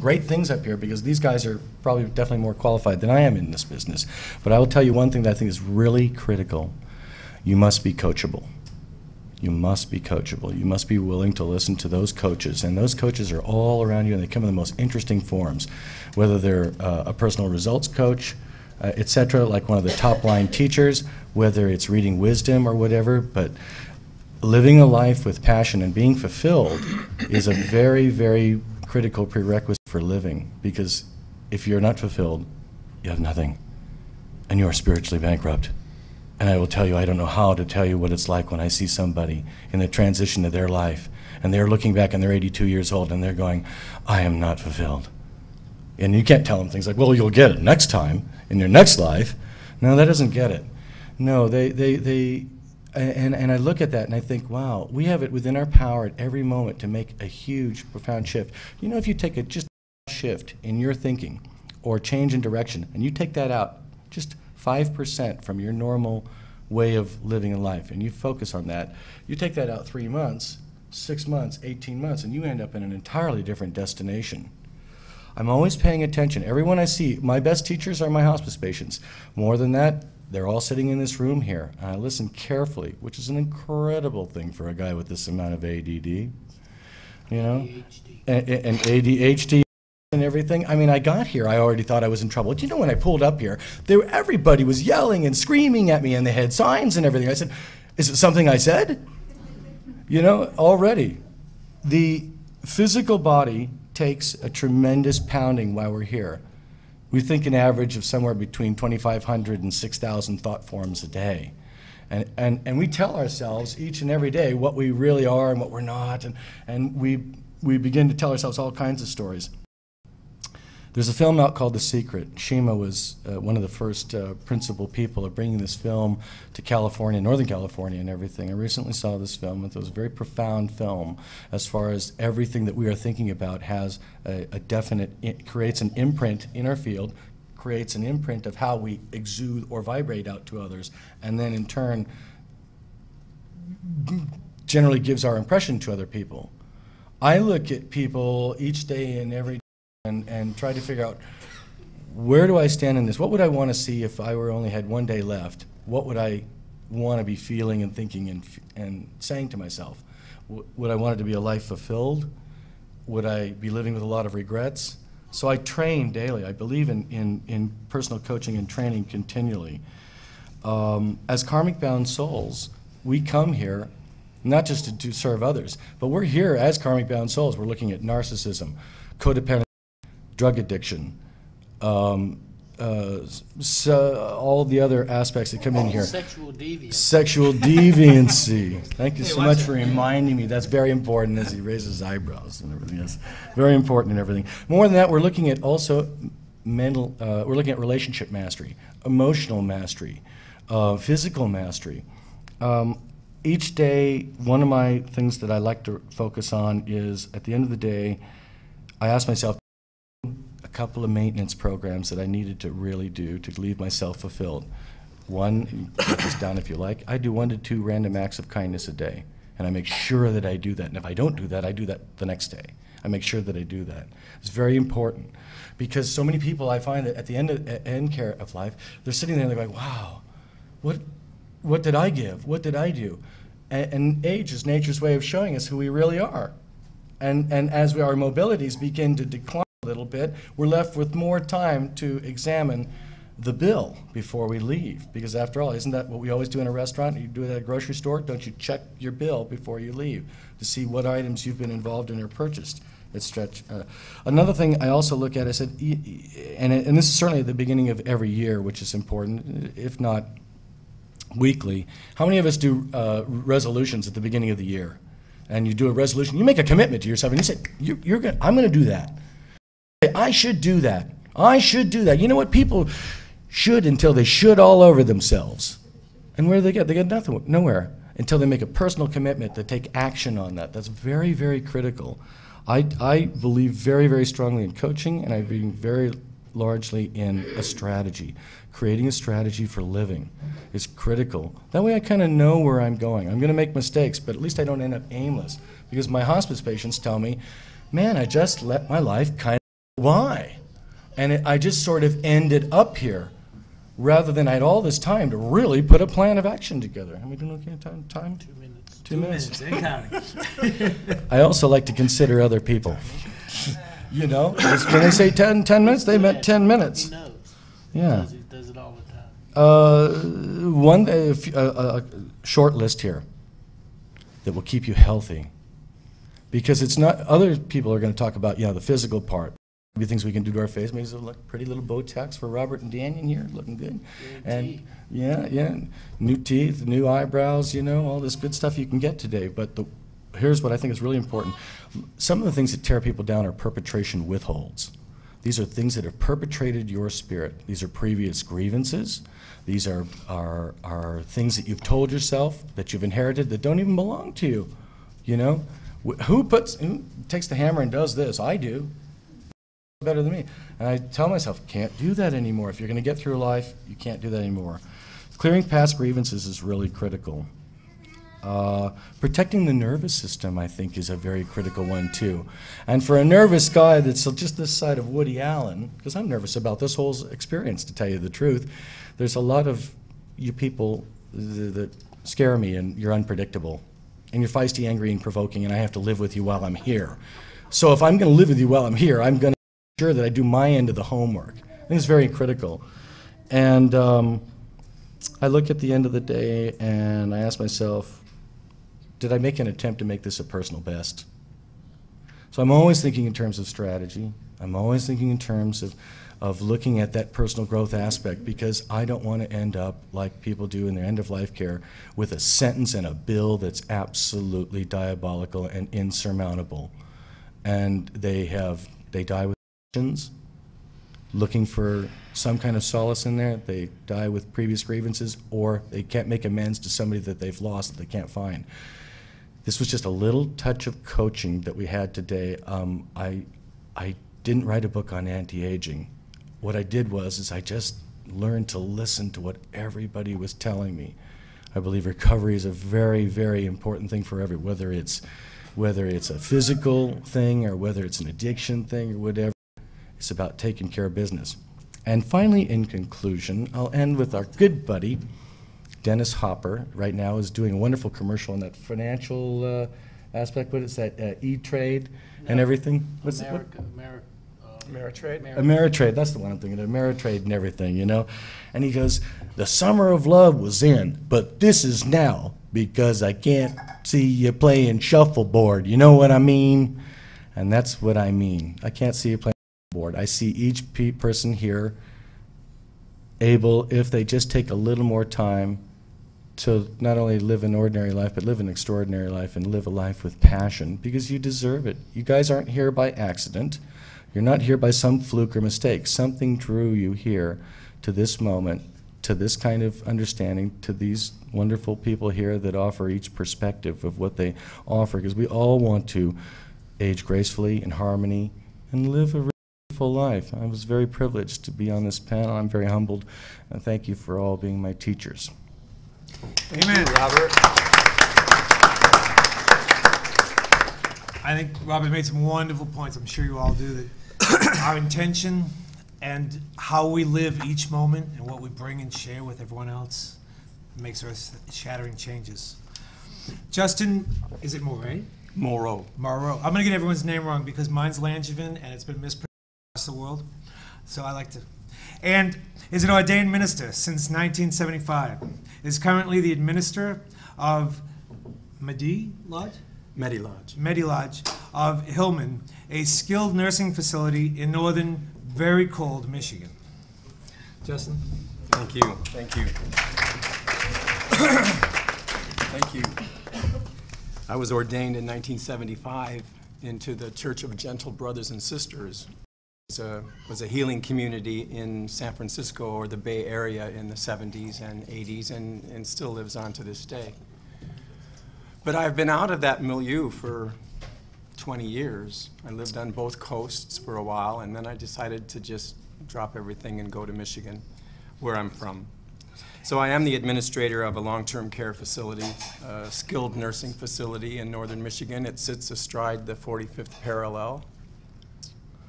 great things up here because these guys are probably definitely more qualified than I am in this business. But I will tell you one thing that I think is really critical. You must be coachable. You must be coachable. You must be willing to listen to those coaches, and those coaches are all around you, and they come in the most interesting forms, whether they're a personal results coach, etc., like one of the top-line teachers, whether it's reading wisdom or whatever. But living a life with passion and being fulfilled is a very, very critical prerequisite for living, because if you're not fulfilled, you have nothing, and you are spiritually bankrupt. And I will tell you, I don't know how to tell you what it's like when I see somebody in the transition of their life, and they're looking back and they're 82 years old, and they're going, I am not fulfilled. And you can't tell them things like, well, you'll get it next time, in your next life. No, that doesn't get it. No, and I look at that and I think, wow, we have it within our power at every moment to make a huge, profound shift. You know, if you take just a shift in your thinking or change in direction, and you take that out just 5% from your normal way of living in life, and you focus on that, you take that out 3 months, 6 months, 18 months, and you end up in an entirely different destination. I'm always paying attention. Everyone I see, my best teachers are my hospice patients. More than that, they're all sitting in this room here, and I listen carefully, which is an incredible thing for a guy with this amount of ADD, you know, and ADHD. And everything. I mean, I got here, I already thought I was in trouble. Do you know, when I pulled up here, everybody was yelling and screaming at me, and they had signs and everything. I said, is it something I said? You know, already. The physical body takes a tremendous pounding while we're here. We think an average of somewhere between 2,500 and 6,000 thought forms a day. And we tell ourselves each and every day what we really are and what we're not, and we begin to tell ourselves all kinds of stories. There's a film out called The Secret. Shima was one of the first principal people of bringing this film to California, Northern California and everything. I recently saw this film. It was a very profound film as far as everything that we are thinking about has a definite, it creates an imprint in our field, creates an imprint of how we exude or vibrate out to others, and then in turn generally gives our impression to other people. I look at people each day and every day and try to figure out, where do I stand in this? What would I want to see if I only had one day left? What would I want to be feeling and thinking and saying to myself? Would I want it to be a life fulfilled? Would I be living with a lot of regrets? So I train daily. I believe in personal coaching and training continually. As karmic bound souls, we come here not just to serve others, but we're here as karmic bound souls. We're looking at narcissism, codependence, drug addiction, so all the other aspects that come in here. Sexual deviancy. Sexual deviancy. Thank you so much for reminding me. That's very important, as he raises his eyebrows and everything. Yes, very important and everything. More than that, we're looking at also mental, we're looking at relationship mastery, emotional mastery, physical mastery. Each day, one of my things that I like to focus on is, at the end of the day, I ask myself a couple of maintenance programs that I needed to really do to leave myself fulfilled. One, you put this down if you like, I do 1 to 2 random acts of kindness a day, and I make sure that I do that. And if I don't do that, I do that the next day. I make sure that I do that. It's very important, because so many people, I find that at the end care of life, they're sitting there and they're going, wow, what did I give? What did I do? And age is nature's way of showing us who we really are. And as our mobilities begin to decline a little bit, we're left with more time to examine the bill before we leave. Because after all, isn't that what we always do in a restaurant? You do it at a grocery store, don't you check your bill before you leave to see what items you've been involved in or purchased? Another thing I also look at, I said, and this is certainly at the beginning of every year, which is important, if not weekly. How many of us do resolutions at the beginning of the year? And you do a resolution, you make a commitment to yourself, and you say, I'm going to do that. I should do that. I should do that. You know what? People should until they should all over themselves. And where do they get? They get nothing, nowhere, until they make a personal commitment to take action on that. That's very, very critical. I believe very, very strongly in coaching, and I believe very largely in a strategy. Creating a strategy for living is critical. That way I kind of know where I'm going. I'm going to make mistakes, but at least I don't end up aimless. Because my hospice patients tell me, man, I just let my life kind of why? And I just sort of ended up here, rather than I had all this time to really put a plan of action together. How are we doing okay? Time? 2 minutes. 2 minutes. And counting. I also like to consider other people. You know, when they say 10 minutes, they meant 10 minutes. He knows. Yeah. He does it all the time. A short list here that will keep you healthy. Because it's not, other people are going to talk about, the physical part. Maybe things we can do to our face. Maybe some pretty little Botox for Robert and Dannion here, looking good. And yeah, new teeth, new eyebrows, all this good stuff you can get today. But here's what I think is really important. Some of the things that tear people down are perpetration withholds. These are things that have perpetrated your spirit. These are previous grievances. These are things that you've told yourself, that you've inherited, that don't even belong to you. Who takes the hammer and does this? I do. Better than me. And I tell myself, can't do that anymore. If you're going to get through life, you can't do that anymore. Clearing past grievances is really critical. Protecting the nervous system, I think, is a very critical one, too. And for a nervous guy that's just this side of Woody Allen, because I'm nervous about this whole experience, to tell you the truth, there's a lot of you people that scare me, and you're unpredictable. And you're feisty, angry, and provoking, and I have to live with you while I'm here. So if I'm going to live with you while I'm here, I'm going to make sure that I do my end of the homework. I think it's very critical. And I look at the end of the day, and I ask myself, did I make an attempt to make this a personal best? So I'm always thinking in terms of strategy. I'm always thinking in terms of looking at that personal growth aspect, because I don't want to end up like people do in their end-of-life care with a sentence and a bill that's absolutely diabolical and insurmountable. And they die with questions, looking for some kind of solace in there. They die with previous grievances, or they can't make amends to somebody that they've lost that they can't find. This was just a little touch of coaching that we had today. I didn't write a book on anti-aging. What I did is I just learned to listen to what everybody was telling me. I believe recovery is a very, very important thing for whether it's a physical thing or whether it's an addiction thing or whatever. It's about taking care of business. And finally, in conclusion, I'll end with our good buddy, Dennis Hopper. Right now is doing a wonderful commercial on that financial aspect. What is that, E-Trade and everything? Ameritrade. Ameritrade, that's the one I'm thinking of, Ameritrade and everything, And he goes, the summer of love was in, but this is now, because I can't see you playing shuffleboard. You know what I mean? And that's what I mean. I can't see you playing shuffleboard. I see each person here able, if they just take a little more time, to not only live an ordinary life, but live an extraordinary life and live a life with passion, because you deserve it. You guys aren't here by accident. You're not here by some fluke or mistake. Something drew you here to this moment, to this kind of understanding, to these wonderful people here that offer each perspective of what they offer, because we all want to age gracefully, in harmony, and live a really full life. I was very privileged to be on this panel. I'm very humbled, and thank you for all being my teachers. Amen, Robert. I think Robert made some wonderful points. I'm sure you all do. That our intention and how we live each moment and what we bring and share with everyone else makes earth-shattering changes. Justin, is it Moreau? Moreau. Moreau. I'm going to get everyone's name wrong because mine's Langevin and it's been mispronounced across the world. So I like to. And is an ordained minister since 1975. Is currently the administrator of MediLodge? MediLodge of Hillman, a skilled nursing facility in northern, very cold Michigan. Justin? Thank you. Thank you. Thank you. I was ordained in 1975 into the Church of Gentle Brothers and Sisters. It was a healing community in San Francisco or the Bay Area in the 70s and 80s and still lives on to this day. But I've been out of that milieu for 20 years. I lived on both coasts for a while, and then I decided to just drop everything and go to Michigan, where I'm from. So I am the administrator of a long-term care facility, a skilled nursing facility in northern Michigan. It sits astride the 45th parallel.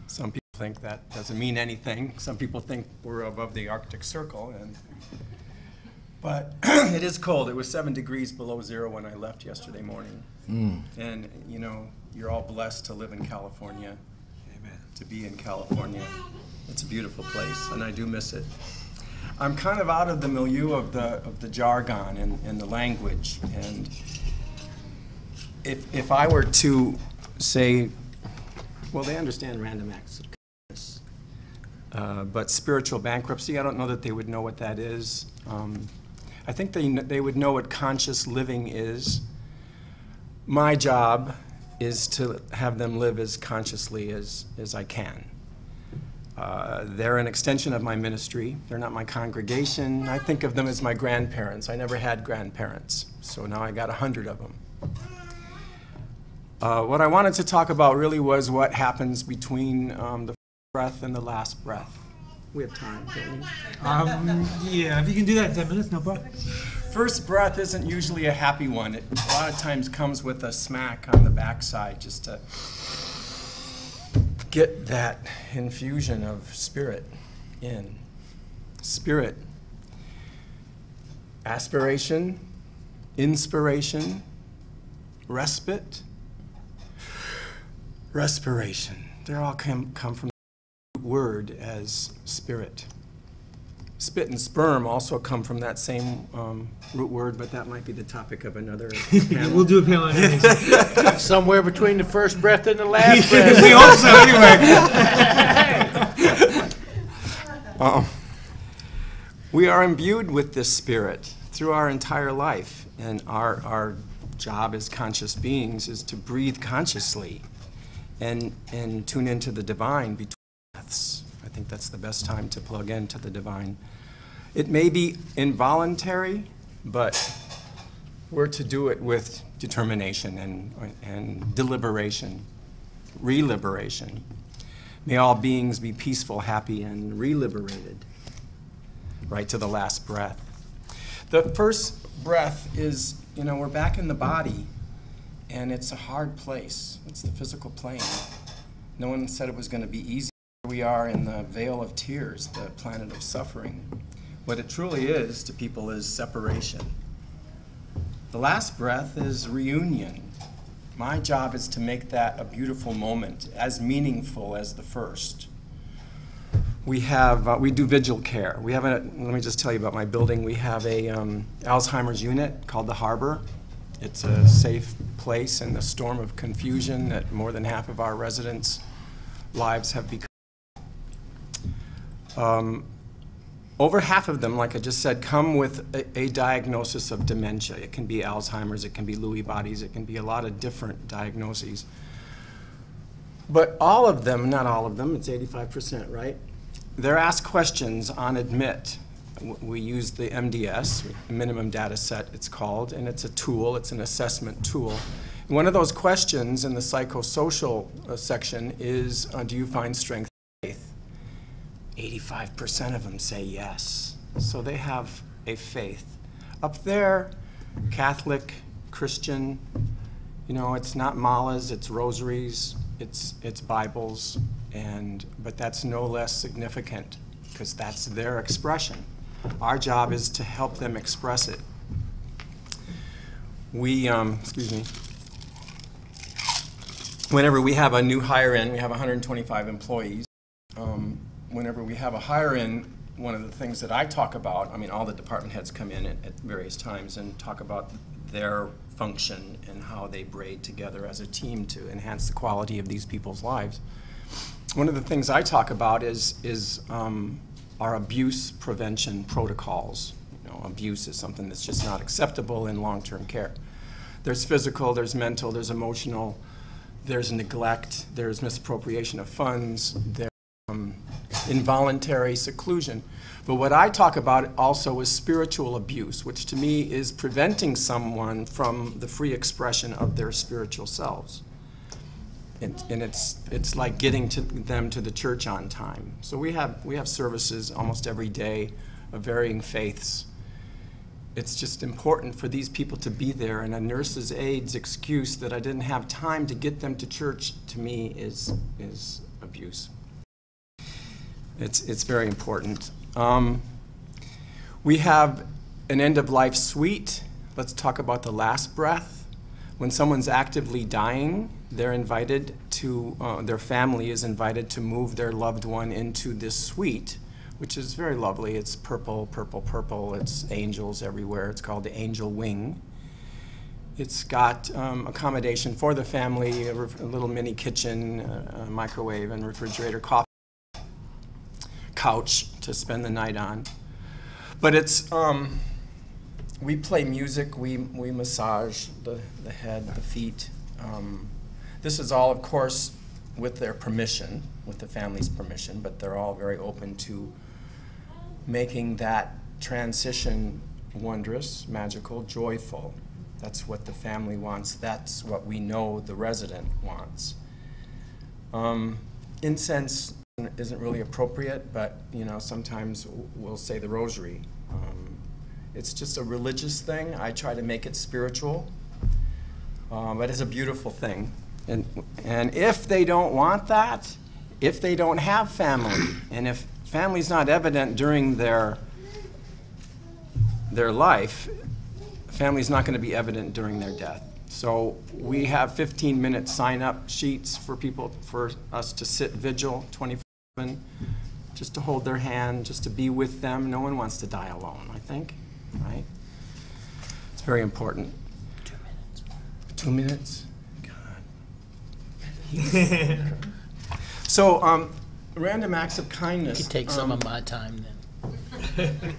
Some people think that doesn't mean anything. Some people think we're above the Arctic Circle, but it is cold. It was 7 degrees below zero when I left yesterday morning. And you know, you're all blessed to live in California. Amen. To be in California. It's a beautiful place, and I do miss it. I'm kind of out of the milieu of the jargon and the language, and if I were to say, well, they understand random acts of kindness, but spiritual bankruptcy, I don't know that they would know what that is. I think they would know what conscious living is. My job is to have them live as consciously as I can. They're an extension of my ministry. They're not my congregation. I think of them as my grandparents. I never had grandparents, so now I got 100 of them. What I wanted to talk about really was what happens between the first breath and the last breath. We have time, don't we? Yeah, if you can do that in 10 minutes, no problem. First breath isn't usually a happy one. It a lot of times comes with a smack on the backside just to get that infusion of spirit in. Spirit. Aspiration, inspiration, respite, respiration. They all come from the word as spirit. Spit and sperm also come from that same root word, but that might be the topic of another panel. We'll do a panel on that. Somewhere between the first breath and the last breath. We hope so, anyway. We are imbued with this spirit through our entire life, and our job as conscious beings is to breathe consciously and tune into the divine between breaths. I think that's the best time to plug into the divine. It may be involuntary, but we're to do it with determination and deliberation, reliberation. May all beings be peaceful, happy, and reliberated, right to the last breath. The first breath is, you know, we're back in the body, and it's a hard place. It's the physical plane. No one said it was going to be easy. We are in the vale of tears, the planet of suffering. What it truly is to people is separation. The last breath is reunion. My job is to make that a beautiful moment, as meaningful as the first. We do vigil care. We have let me just tell you about my building. We have a Alzheimer's unit called the Harbor. It's a safe place in the storm of confusion that more than half of our residents' lives have become. Over half of them, like I just said, come with a diagnosis of dementia. It can be Alzheimer's, it can be Lewy bodies, it can be a lot of different diagnoses. But all of them, not all of them, it's 85%, right? They're asked questions on admit. We use the MDS, minimum data set it's called, and it's a tool, it's an assessment tool. And one of those questions in the psychosocial section is, do you find strength in faith? 85% of them say yes. So they have a faith. Up there, Catholic, Christian, you know, it's not malas, it's rosaries, it's Bibles, but that's no less significant because that's their expression. Our job is to help them express it. We, whenever we have a new hire in, we have 125 employees. Whenever we have a hire in, one of the things that I talk about, I mean, all the department heads come in at various times and talk about their function and how they braid together as a team to enhance the quality of these people's lives. One of the things I talk about is our abuse prevention protocols. You know, abuse is something that's just not acceptable in long-term care. There's physical, there's mental, there's emotional, there's neglect, there's misappropriation of funds, there's involuntary seclusion. But what I talk about also is spiritual abuse, which to me is preventing someone from the free expression of their spiritual selves. And it's like getting them to the church on time. So we have services almost every day of varying faiths. It's just important for these people to be there, and a nurse's aide's excuse that I didn't have time to get them to church, to me, is abuse. It's very important. We have an end-of-life suite. Let's talk about the last breath. When someone's actively dying, they're invited to, their family is invited to move their loved one into this suite, which is very lovely. It's purple, purple, purple. It's angels everywhere. It's called the Angel Wing. It's got accommodation for the family, a little mini kitchen, a microwave and refrigerator, coffee, couch to spend the night on. But it's, we play music, we massage the head, the feet. This is all, of course, with their permission, with the family's permission, but they're all very open to making that transition wondrous, magical, joyful. That's what the family wants. That's what we know the resident wants. Incense isn't really appropriate, but sometimes we'll say the rosary. It's just a religious thing. I try to make it spiritual, but it's a beautiful thing. And if they don't want that, if they don't have family, and if family's not evident during their life, family's not going to be evident during their death. So we have 15-minute sign-up sheets for people, for us to sit vigil 24/7, just to hold their hand, just to be with them. No one wants to die alone, I think, right? It's very important. 2 minutes. 2 minutes? God. So, random acts of kindness. You take some of my time then.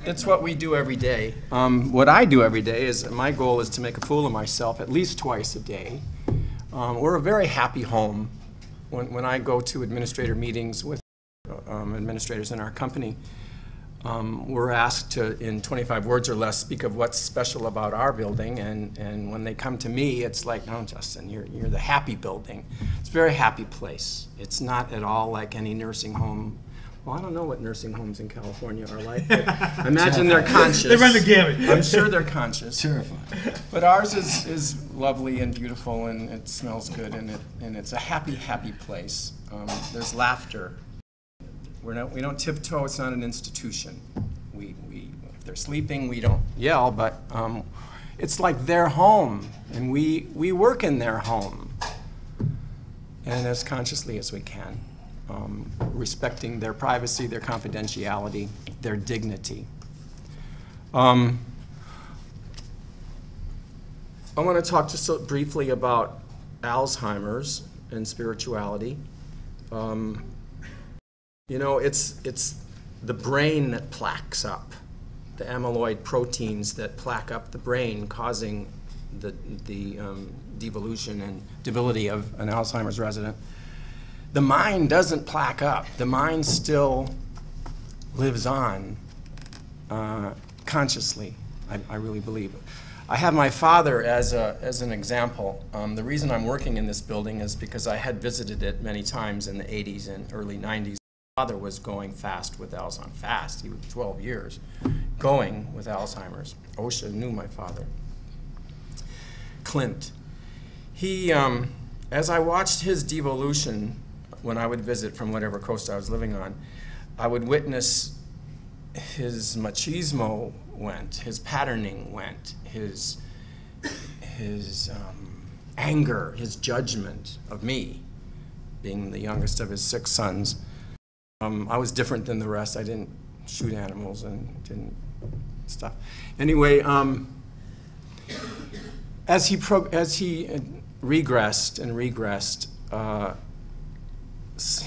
It's what we do every day. What I do every day is, my goal is to make a fool of myself at least twice a day. We're a very happy home. When I go to administrator meetings with administrators in our company, we're asked to, in 25 words or less, speak of what's special about our building, and when they come to me, it's like, no, Justin, you're the happy building. It's a very happy place. It's not at all like any nursing home. Well, I don't know what nursing homes in California are like. I imagine they're conscious. They run the gamut. I'm sure they're conscious. Terrifying. But ours is lovely and beautiful, and it smells good, and it's a happy, happy place. There's laughter. We don't tiptoe. It's not an institution. If they're sleeping, we don't yell, but it's like their home, and we work in their home, and as consciously as we can. Respecting their privacy, their confidentiality, their dignity. I want to talk just briefly about Alzheimer's and spirituality. It's the brain that plaques up, the amyloid proteins that plaque up the brain, causing the devolution and debility of an Alzheimer's resident. The mind doesn't plaque up. The mind still lives on consciously, I really believe. I have my father as an example. The reason I'm working in this building is because I had visited it many times in the 80s and early 90s. My father was going fast with Alzheimer's. Fast, he was 12 years going with Alzheimer's. OSHA knew my father. Clint. He, as I watched his devolution, when I would visit from whatever coast I was living on, I would witness his machismo went, his patterning went, his anger, his judgment of me, being the youngest of his 6 sons. I was different than the rest. I didn't shoot animals and didn't stuff. Anyway, as he regressed and regressed,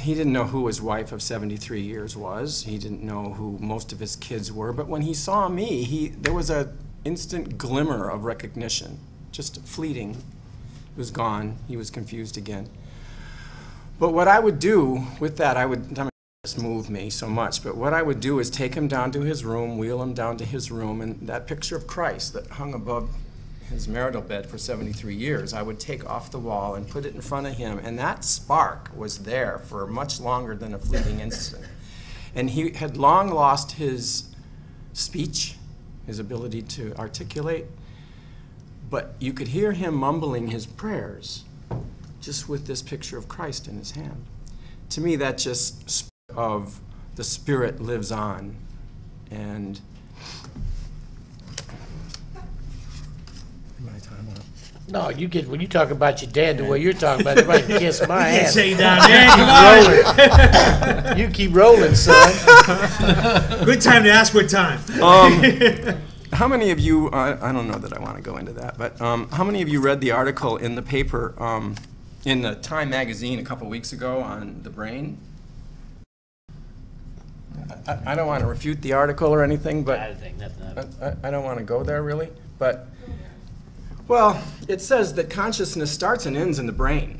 he didn't know who his wife of 73 years was. He didn't know who most of his kids were. But when he saw me, there was an instant glimmer of recognition, just fleeting. It was gone. He was confused again. But what I would do with that, this moved me so much, but what I would do is take him down to his room, wheel him down to his room, and that picture of Christ that hung above his marital bed for 73 years, I would take off the wall and put it in front of him, and that spark was there for much longer than a fleeting instant. And he had long lost his speech, his ability to articulate, but you could hear him mumbling his prayers just with this picture of Christ in his hand. To me, that just spoke of the spirit lives on. And my time up. No, you get, when you talk about your dad the way you're talking about it, everybody can kiss my ass. Say down there, come on. You keep rolling, son. Good time to ask what time. How many of you, I don't know that I want to go into that, but how many of you read the article in the paper, in the Time magazine a couple weeks ago on the brain? I don't want to refute the article or anything, but I think nothing of it. I don't want to go there really. But, well, it says that consciousness starts and ends in the brain.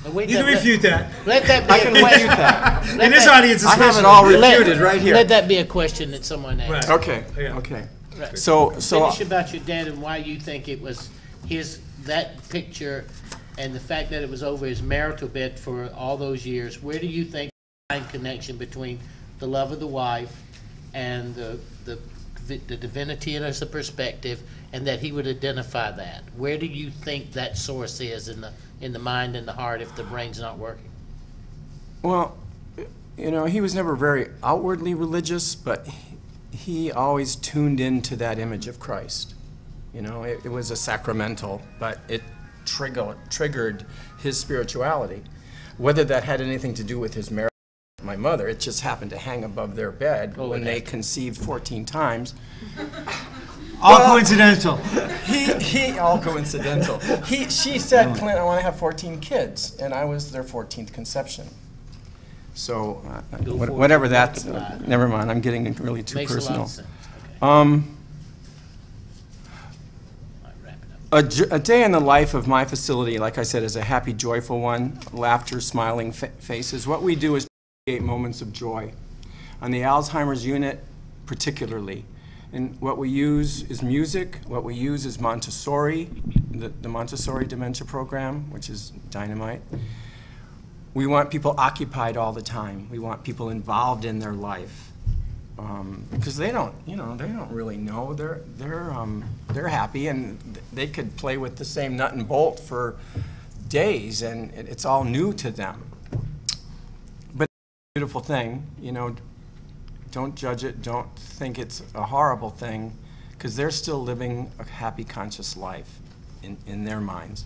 You can refute that. Let that be I can a question. refute that. In this audience, I especially. have it all refuted right here. Let that be a question that someone asked. Right. Okay, Yeah. okay. Right. So Finish about your dad and why you think it was that picture and the fact that it was over his marital bed for all those years. Where do you think the connection between the love of the wife and the divinity as a perspective, and that he would identify that? Where do you think that source is in the mind and the heart if the brain's not working? Well, you know, he was never very outwardly religious, but he always tuned into that image of Christ. You know, it was a sacramental, but it triggered his spirituality. Whether that had anything to do with his marriage with my mother, it just happened to hang above their bed when they conceived 14 times. All coincidental. All coincidental. She said, Clint, I want to have 14 kids, and I was their 14th conception. So, whatever that, never mind, I'm getting really too Makes personal. a lot of sense. Okay. A day in the life of my facility, like I said, is a happy, joyful one, laughter, smiling faces. What we do is create moments of joy. On the Alzheimer's unit, particularly. And what we use is music, what we use is Montessori, the Montessori dementia program, which is dynamite. We want people occupied all the time. We want people involved in their life. Because they don't, you know, they don't really know. They're happy, and they could play with the same nut and bolt for days, and it's all new to them. But it's a beautiful thing, you know. Don't judge it. Don't think it's a horrible thing, because they're still living a happy, conscious life in their minds.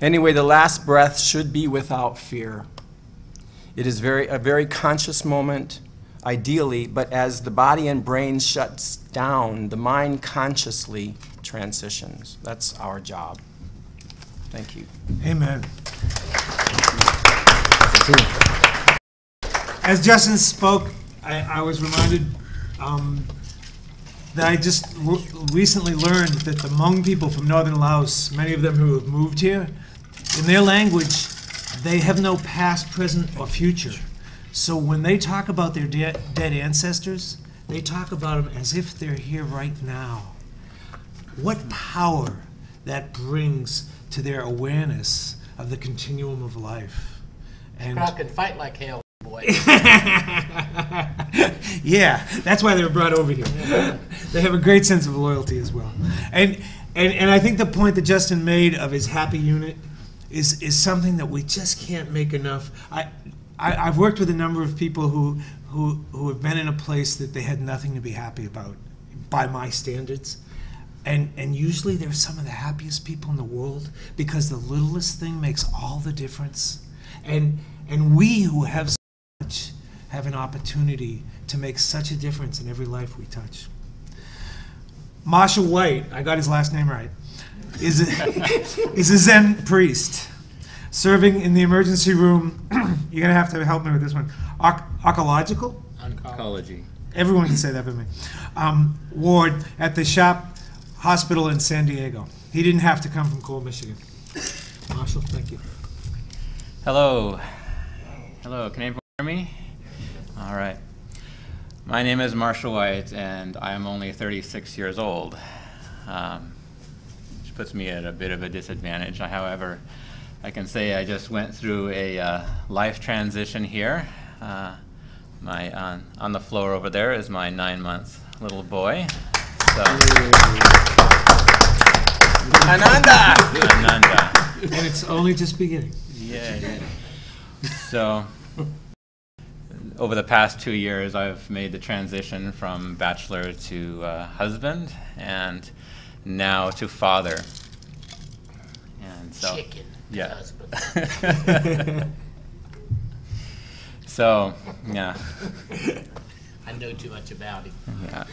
Anyway, the last breath should be without fear. It is a very conscious moment, ideally, but as the body and brain shuts down, the mind consciously transitions. That's our job. Thank you. Amen. As Justin spoke, I was reminded that I just recently learned that the Hmong people from northern Laos, many of them who have moved here, in their language, they have no past, present, or future. So when they talk about their dead ancestors, they talk about them as if they're here right now. What power that brings to their awareness of the continuum of life. And I can fight like hell, boy. yeah, that's why they were brought over here. They have a great sense of loyalty as well. And I think the point that Justin made of his happy unit is something that we just can't make enough. I've worked with a number of people who have been in a place that they had nothing to be happy about by my standards. And usually they're some of the happiest people in the world because the littlest thing makes all the difference. And we who have so much have an opportunity to make such a difference in every life we touch. Marshall White, I got his last name right, is a Zen priest serving in the emergency room. You're going to have to help me with this one. Oncology. Everyone can say that but me. Ward at the Shop Hospital in San Diego. He didn't have to come from Cole, Michigan. Marshall, thank you. Hello. Hello, can everyone hear me? All right. My name is Marshall White, and I am only 36 years old, which puts me at a bit of a disadvantage. However, I can say I just went through a life transition here. On the floor over there is my 9-month little boy. So, Ananda! And it's only just beginning. Yeah. So, over the past 2 years, I've made the transition from bachelor to husband, and now to father. And so, Chicken yeah. husband. So, yeah. I know too much about him. Yeah.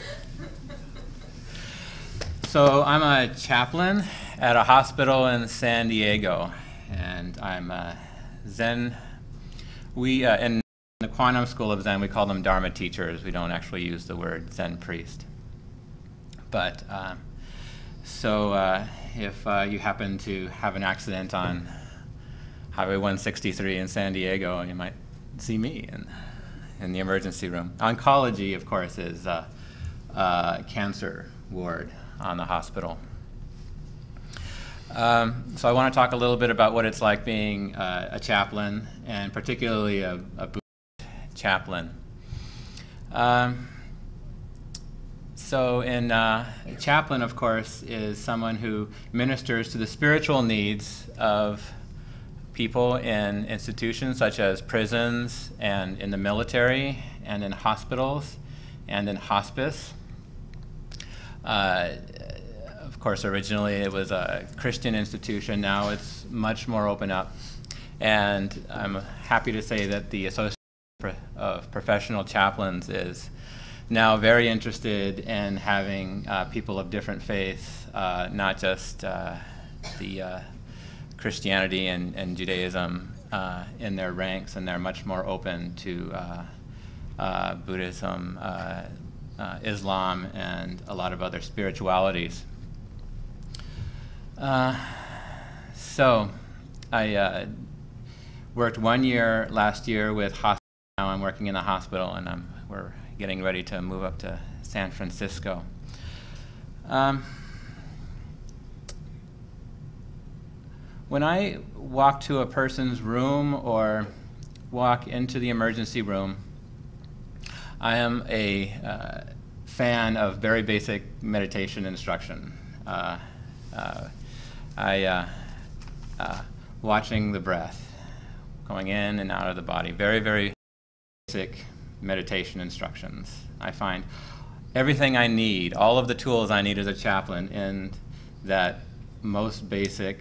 So I'm a chaplain at a hospital in San Diego, and I'm a Zen. In the Quantum School of Zen, we call them Dharma teachers. We don't actually use the word Zen priest. But if you happen to have an accident on Highway 163 in San Diego, you might see me in the emergency room. Oncology, of course, is a cancer ward on the hospital. So I want to talk a little bit about what it's like being a chaplain, and particularly a Buddhist chaplain. A chaplain, of course, is someone who ministers to the spiritual needs of people in institutions such as prisons and in the military and in hospitals and in hospice. Of course, originally it was a Christian institution. Now it's much more open up. And I'm happy to say that the Association of Professional Chaplains is now very interested in having people of different faiths, not just the Christianity and Judaism in their ranks, and they're much more open to Buddhism, Islam, and a lot of other spiritualities. So I worked 1 year last year with hospice. Now I'm working in the hospital, and we're getting ready to move up to San Francisco. When I walk to a person's room or walk into the emergency room, I am a fan of very basic meditation instruction. Watching the breath, going in and out of the body, very, very basic meditation instructions. I find everything I need, all of the tools I need as a chaplain in that most basic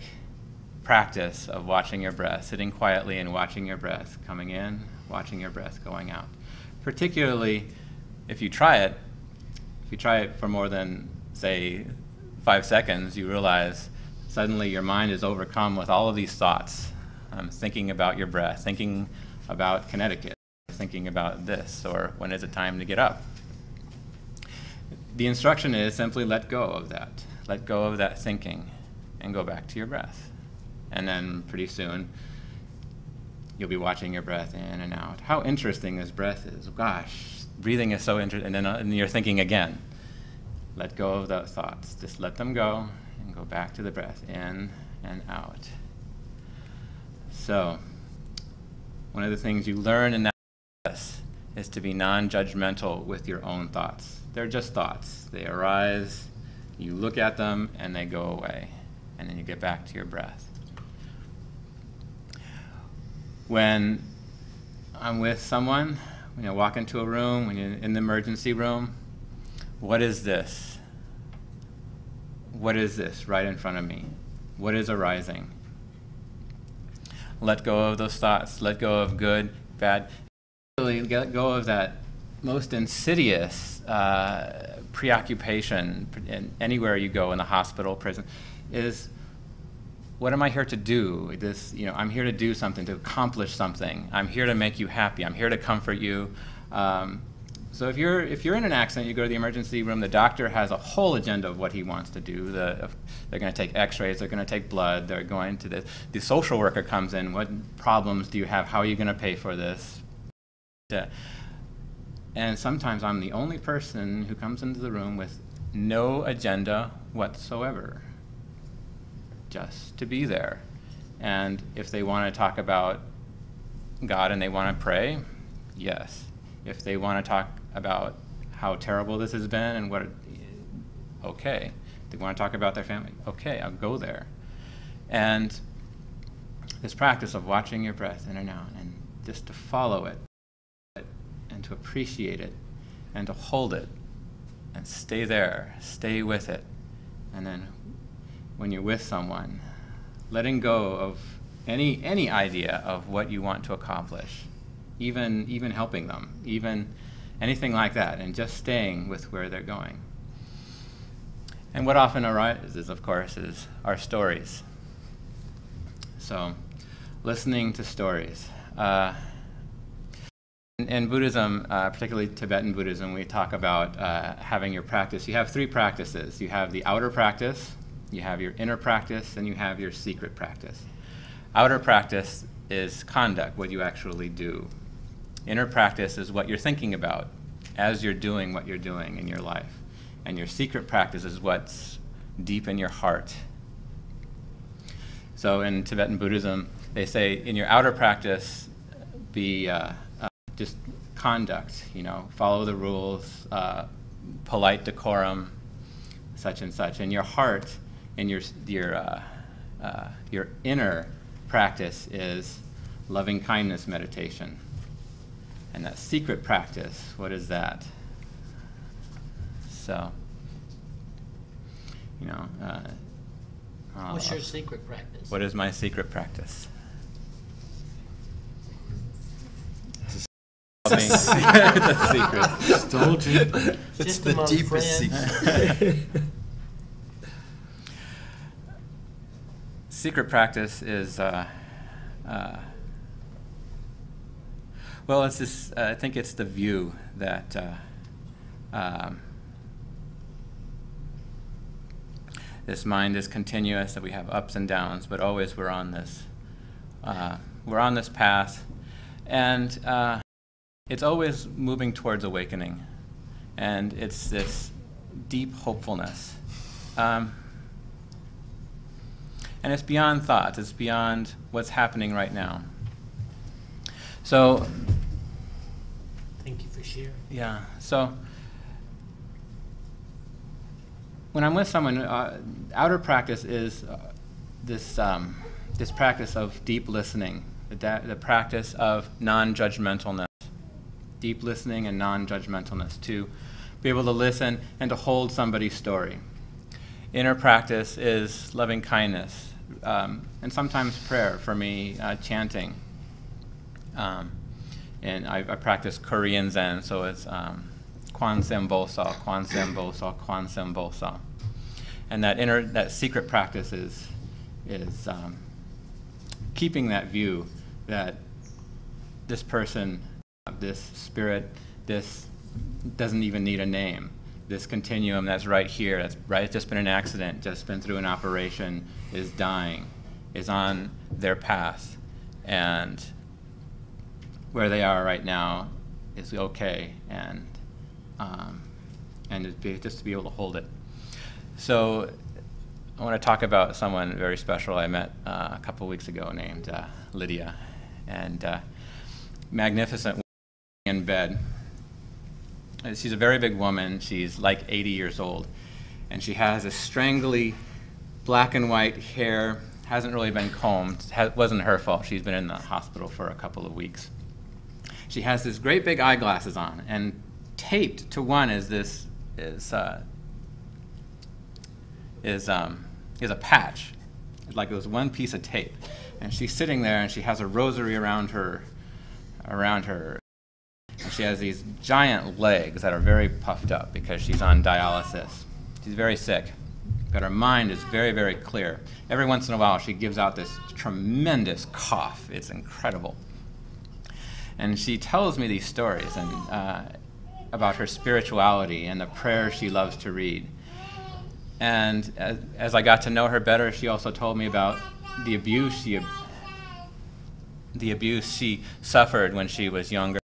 practice of watching your breath, sitting quietly and watching your breath coming in, watching your breath going out. Particularly if you try it for more than, say, 5 seconds, you realize suddenly your mind is overcome with all of these thoughts. Thinking about your breath, thinking about Connecticut, thinking about this, or when is it time to get up? The instruction is simply let go of that. Let go of that thinking and go back to your breath. And then pretty soon, you'll be watching your breath in and out. How interesting this breath is. Gosh, breathing is so interesting. And then you're thinking again. Let go of those thoughts. Just let them go and go back to the breath, in and out. So, one of the things you learn in that process is to be non-judgmental with your own thoughts. They're just thoughts. They arise, you look at them, and they go away. And then you get back to your breath. When I'm with someone, when you walk into a room, when you're in the emergency room, what is this? What is this right in front of me? What is arising? Let go of those thoughts. Let go of good, bad. Really let go of that most insidious preoccupation anywhere you go in the hospital, prison, is what am I here to do? I'm here to do something, to accomplish something. I'm here to make you happy. I'm here to comfort you. So if you're in an accident, you go to the emergency room, the doctor has a whole agenda of what he wants to do. They're going to take x-rays, they're going to take blood, they're going to this. The social worker comes in, what problems do you have, how are you going to pay for this? And sometimes I'm the only person who comes into the room with no agenda whatsoever, just to be there. And if they want to talk about God and they want to pray, yes. If they want to talk about how terrible this has been and okay. If they want to talk about their family, okay, I'll go there. And this practice of watching your breath in and out and just to follow it to appreciate it and to hold it and stay there, stay with it. And then when you're with someone, letting go of any idea of what you want to accomplish, even helping them, even anything like that, and just staying with where they're going. And what often arises, of course, is our stories. So, listening to stories. In Buddhism, particularly Tibetan Buddhism, we talk about having your practice. You have three practices. You have the outer practice, you have your inner practice, and you have your secret practice. Outer practice is conduct, what you actually do. Inner practice is what you're thinking about as you're doing what you're doing in your life. And your secret practice is what's deep in your heart. So in Tibetan Buddhism, they say in your outer practice, be just conduct, follow the rules, polite decorum, such and such. In your heart, in your inner practice is loving kindness meditation. And that secret practice, what is that? So, What's your secret practice? What is my secret practice? It's a secret. Told you. It's Just the among deepest friends. secret. Secret practice is, well, it's this, I think it's the view that this mind is continuous, that we have ups and downs, but always we're on this path, and it's always moving towards awakening, and it's this deep hopefulness. And it's beyond thoughts, it's beyond what's happening right now. So, Thank you for sharing. yeah, so when I'm with someone, outer practice is this practice of deep listening, the practice of non-judgmentalness, deep listening and non-judgmentalness, to be able to listen and to hold somebody's story. Inner practice is loving kindness, and sometimes prayer, for me, chanting. And I practice Korean Zen, so it's Kwansem Bosa, Kwansem Bosa, Kwansem Bosa. And that secret practice is keeping that view that this person, this spirit, this doesn't even need a name. This continuum that's right here, that's right, just been an accident, just been through an operation, is dying, is on their path, and where they are right now is okay, and just to be able to hold it. So I want to talk about someone very special I met a couple weeks ago named Lydia, and magnificent in bed. She's a very big woman. She's like 80 years old, and she has a strangly black and white hair, hasn't really been combed. Wasn't her fault. She's been in the hospital for a couple of weeks. She has this great big eyeglasses on, and taped to one is a patch. Like it was one piece of tape, and she's sitting there, and she has a rosary around her. And she has these giant legs that are very puffed up because she's on dialysis. She's very sick, but her mind is very, very clear. Every once in a while, she gives out this tremendous cough. It's incredible. And she tells me these stories about her spirituality and the prayers she loves to read. And as I got to know her better, she also told me about the abuse she suffered when she was younger.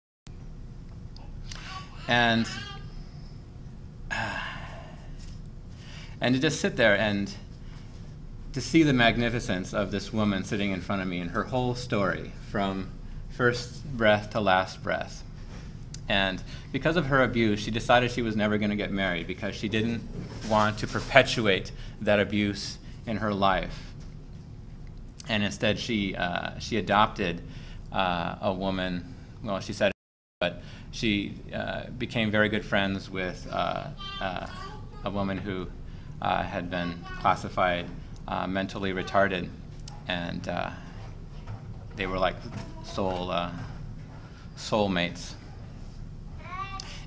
And to just sit there and to see the magnificence of this woman sitting in front of me and her whole story from first breath to last breath. And because of her abuse, she decided she was never going to get married because she didn't want to perpetuate that abuse in her life. And instead she adopted a woman, well, she said but she became very good friends with a woman who had been classified mentally retarded, and they were like soulmates.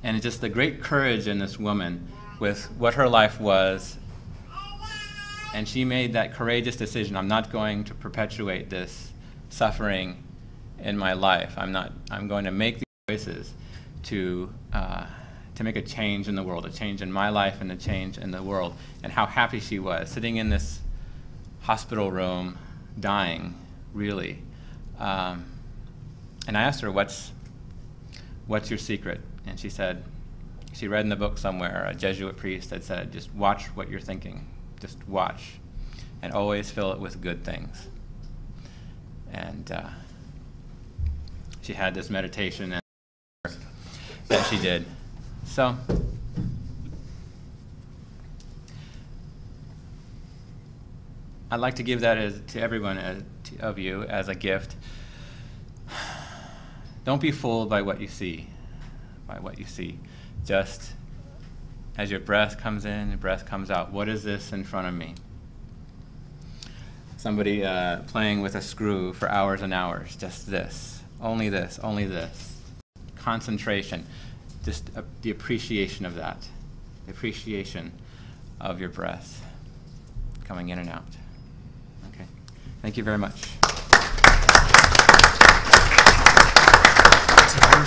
And just the great courage in this woman with what her life was, and she made that courageous decision: I'm not going to perpetuate this suffering in my life. I'm going to make these choices to make a change in the world, a change in my life and a change in the world. And how happy she was, sitting in this hospital room, dying, really. And I asked her, what's your secret? And she said, she read in the book somewhere, a Jesuit priest had said, just watch what you're thinking. Just watch. And always fill it with good things. And she had this meditation that she did. So, I'd like to give that to everyone of you as a gift. Don't be fooled by what you see. Just as your breath comes in, your breath comes out. What is this in front of me? Somebody playing with a screw for hours and hours. Just this. Only this. Only this. Concentration. Just the appreciation of that. The appreciation of your breath coming in and out. Okay. Thank you very much.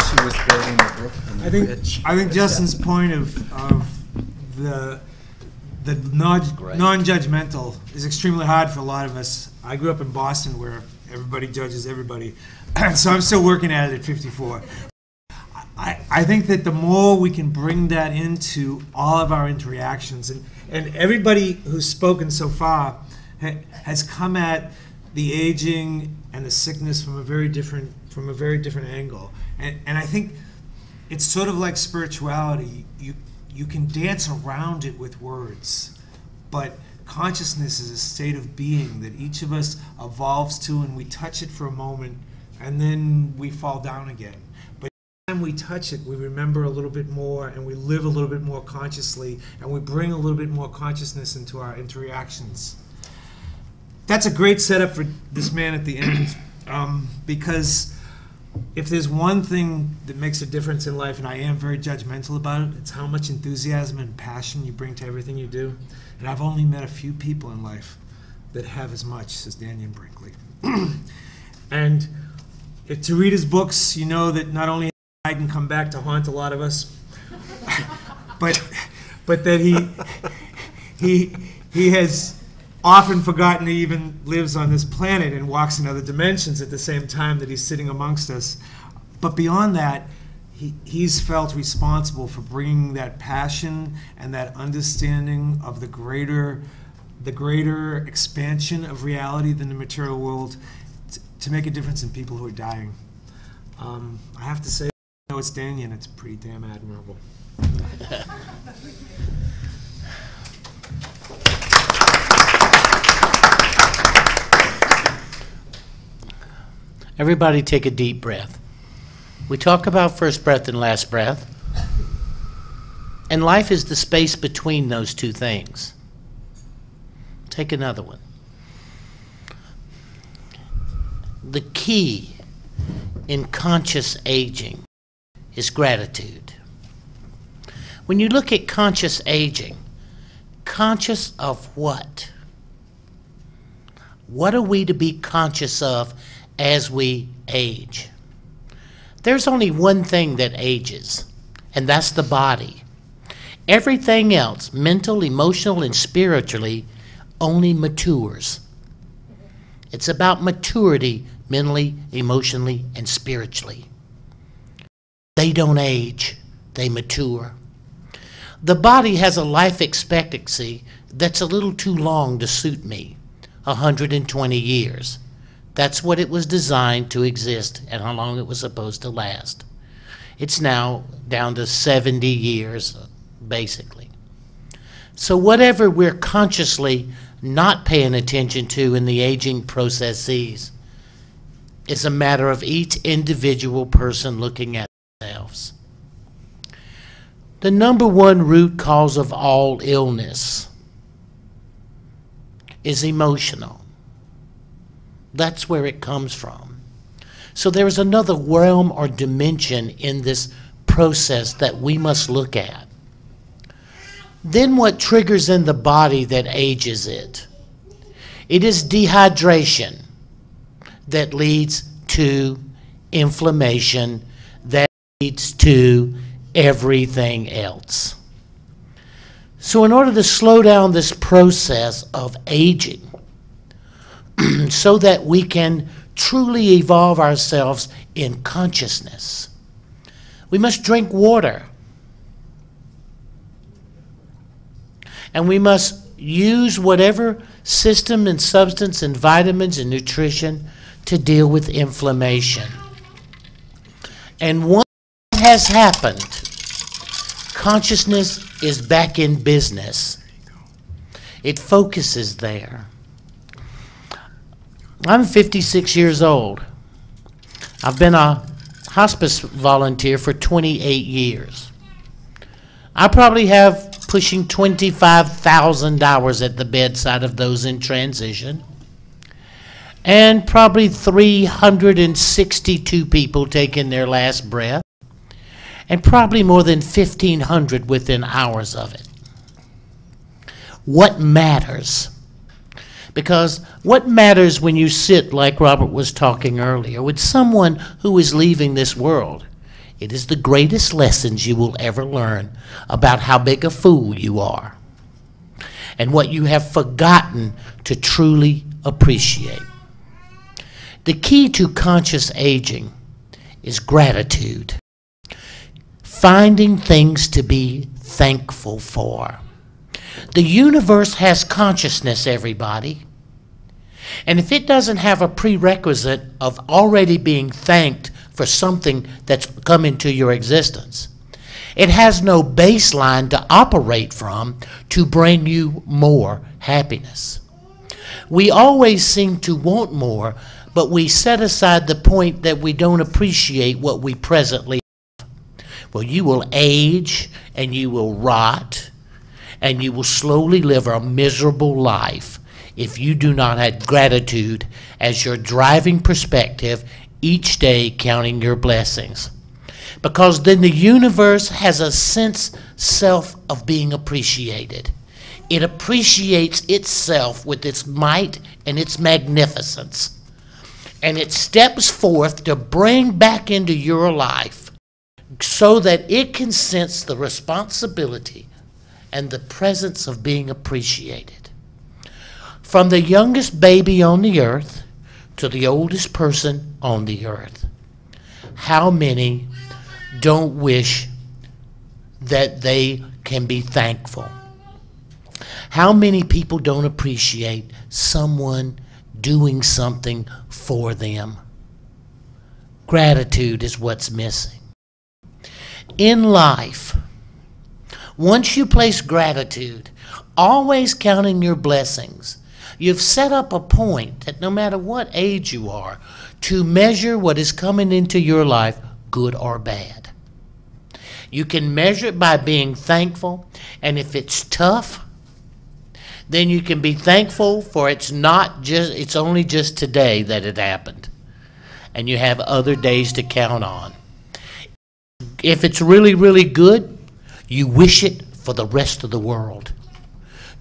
She was building the brook and the bridge. I think Justin's point of the non-judgmental is extremely hard for a lot of us. I grew up in Boston where everybody judges everybody, so I'm still working at it at 54. I think that the more we can bring that into all of our interactions, and everybody who's spoken so far has come at the aging and the sickness from a very different angle. And I think it's sort of like spirituality. You can dance around it with words, but consciousness is a state of being that each of us evolves to, and we touch it for a moment, and then we fall down again. But every time we touch it, we remember a little bit more, and we live a little bit more consciously, and we bring a little bit more consciousness into our interactions. That's a great setup for this man at the end, because if there's one thing that makes a difference in life, and I am very judgmental about it, it's how much enthusiasm and passion you bring to everything you do. And I've only met a few people in life that have as much as Dannion Brinkley. And to read his books, you know that not only I can come back to haunt a lot of us, but that he has often forgotten he even lives on this planet and walks in other dimensions at the same time that he's sitting amongst us. But beyond that, he's felt responsible for bringing that passion and that understanding of the greater expansion of reality than the material world to make a difference in people who are dying. I have to say, I know it's Dannion, it's pretty damn admirable. Everybody take a deep breath. We talk about first breath and last breath. And life is the space between those two things. Take another one. The key in conscious aging is gratitude. When you look at conscious aging, conscious of what? What are we to be conscious of as we age? There's only one thing that ages, and that's the body. Everything else, mental, emotional, and spiritually, only matures. It's about maturity, mentally, emotionally, and spiritually. They don't age, they mature. The body has a life expectancy that's a little too long to suit me, 120 years. That's what it was designed to exist and how long it was supposed to last. It's now down to 70 years, basically. So whatever we're consciously not paying attention to in the aging processes is a matter of each individual person looking at themselves. The number one root cause of all illness is emotional. That's where it comes from. So there is another realm or dimension in this process that we must look at. Then what triggers in the body that ages it? It is dehydration that leads to inflammation, that leads to everything else. So in order to slow down this process of aging, so that we can truly evolve ourselves in consciousness, we must drink water. And we must use whatever system and substance and vitamins and nutrition to deal with inflammation. And once that has happened, consciousness is back in business. It focuses there. I'm 56 years old. I've been a hospice volunteer for 28 years. I probably have pushing 25,000 hours at the bedside of those in transition, and probably 362 people taking their last breath, and probably more than 1,500 within hours of it. What matters? Because what matters when you sit, like Robert was talking earlier, with someone who is leaving this world? It is the greatest lessons you will ever learn about how big a fool you are and what you have forgotten to truly appreciate. The key to conscious aging is gratitude. Finding things to be thankful for. The universe has consciousness, everybody. And if it doesn't have a prerequisite of already being thanked for something that's come into your existence, it has no baseline to operate from to bring you more happiness. We always seem to want more, but we set aside the point that we don't appreciate what we presently have. Well, you will age and you will rot and you will slowly live a miserable life if you do not have gratitude as your driving perspective each day, counting your blessings. Because then the universe has a sense self of being appreciated. It appreciates itself with its might and its magnificence. And it steps forth to bring back into your life so that it can sense the responsibility and the presence of being appreciated. From the youngest baby on the earth to the oldest person on the earth, how many don't wish that they can be thankful? How many people don't appreciate someone doing something for them? Gratitude is what's missing. In life, once you place gratitude, always counting your blessings, you've set up a point that no matter what age you are, to measure what is coming into your life, good or bad. You can measure it by being thankful, and if it's tough, then you can be thankful for it's only just today that it happened, and you have other days to count on. If it's really, really good, you wish it for the rest of the world.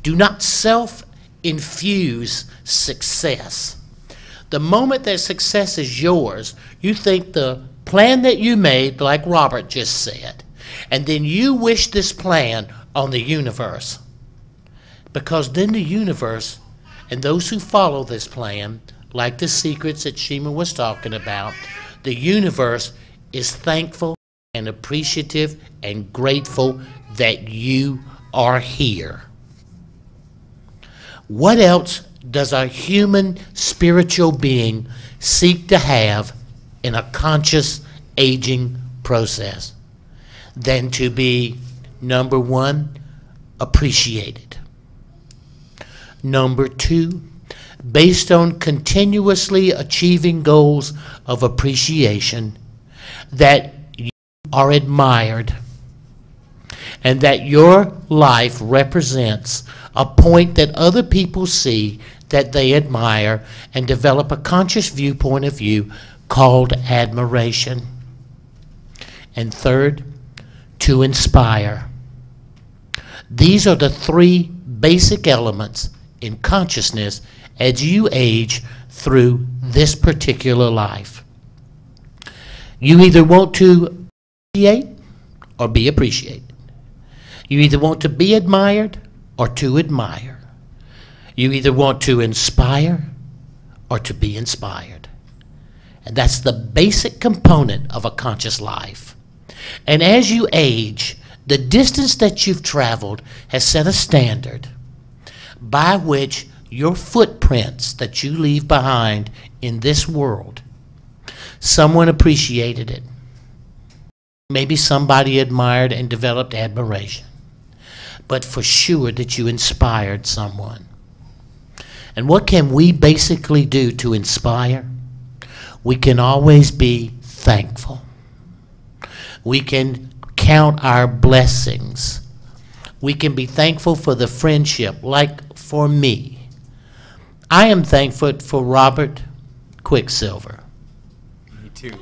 Do not self-infuse success. The moment that success is yours, you think the plan that you made, like Robert just said, and then you wish this plan on the universe. Because then the universe and those who follow this plan, like the secrets that Shima was talking about, the universe is thankful and appreciative and grateful that you are here. What else does a human spiritual being seek to have in a conscious aging process than to be, number one, appreciated. Number two, based on continuously achieving goals of appreciation, that you are admired. and that your life represents a point that other people see that they admire and develop a conscious viewpoint of you called admiration. And third, to inspire. These are the three basic elements in consciousness as you age through this particular life. You either want to appreciate or be appreciated. You either want to be admired or to admire. You either want to inspire or to be inspired. And that's the basic component of a conscious life. And as you age, the distance that you've traveled has set a standard by which your footprints that you leave behind in this world, someone appreciated it. Maybe somebody admired and developed admiration. But for sure that you inspired someone. And what can we basically do to inspire? We can always be thankful. We can count our blessings. We can be thankful for the friendship, like for me. I am thankful for Robert Quicksilver. Me too.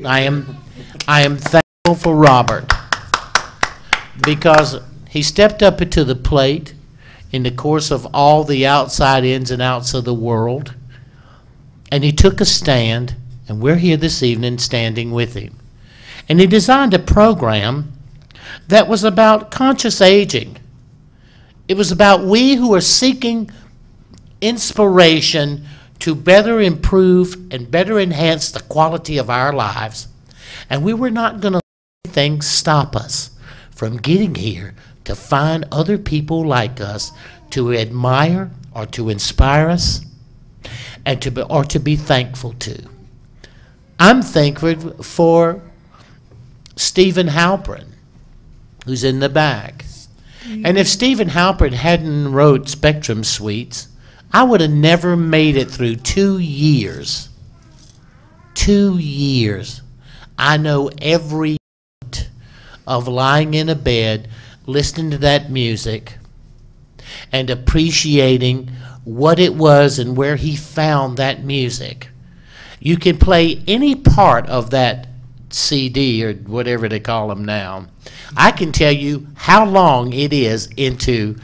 I am thankful for Robert because he stepped up to the plate in the course of all the outside ins and outs of the world, and he took a stand, and we're here this evening standing with him. And he designed a program that was about conscious aging. It was about we who are seeking inspiration to better improve and better enhance the quality of our lives. And we were not going to let things stop us from getting here to find other people like us to admire or to inspire us and to be thankful to. I'm thankful for Stephen Halpern, who's in the back. And if Stephen Halpern hadn't wrote Spectrum Suites, I would have never made it through 2 years. 2 years. I know every minute of lying in a bed, listening to that music, and appreciating what it was and where he found that music. You can play any part of that CD or whatever they call them now. I can tell you how long it is into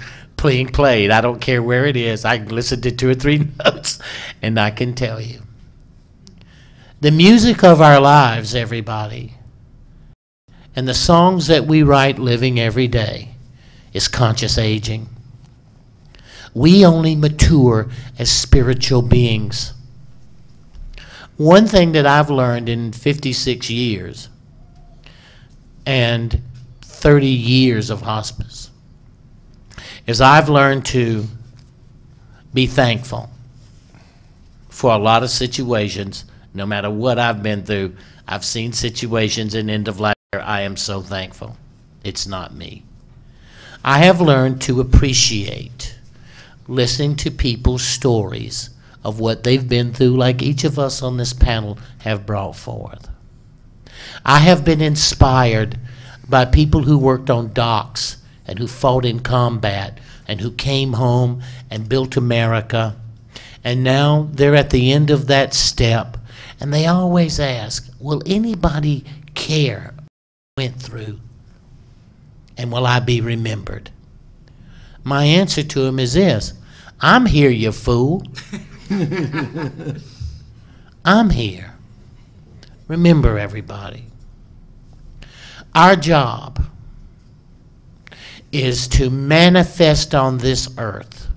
being played. I don't care where it is. I can listen to 2 or 3 notes and I can tell you. The music of our lives, everybody, and the songs that we write living every day is conscious aging. We only mature as spiritual beings. One thing that I've learned in 56 years and 30 years of hospice is I've learned to be thankful for a lot of situations. No matter what I've been through, I've seen situations in end of life where I am so thankful. It's not me. I have learned to appreciate listening to people's stories of what they've been through, like each of us on this panel have brought forth. I have been inspired by people who worked on docks and who fought in combat and who came home and built America. And now they're at the end of that step, and they always ask, will anybody care what I went through? And will I be remembered? My answer to him is this: I'm here, you fool. I'm here. Remember, everybody, our job is to manifest on this earth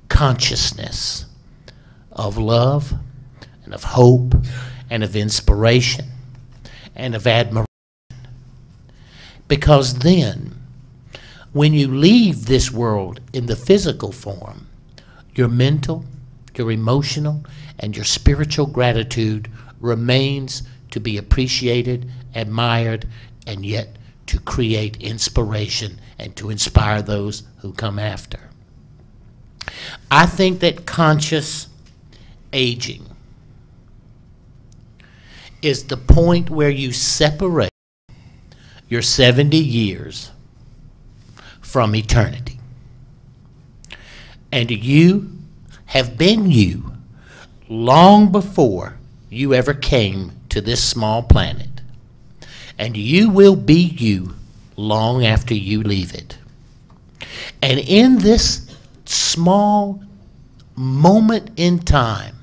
consciousness of love and of hope and of inspiration and of admiration. Because then, when you leave this world in the physical form, your mental, your emotional, and your spiritual gratitude remains to be appreciated, admired, and yet to create inspiration and to inspire those who come after. I think that conscious aging is the point where you separate your 70 years from eternity. And you have been you long before you ever came to this small planet. And you will be you long after you leave it. And in this small moment in time,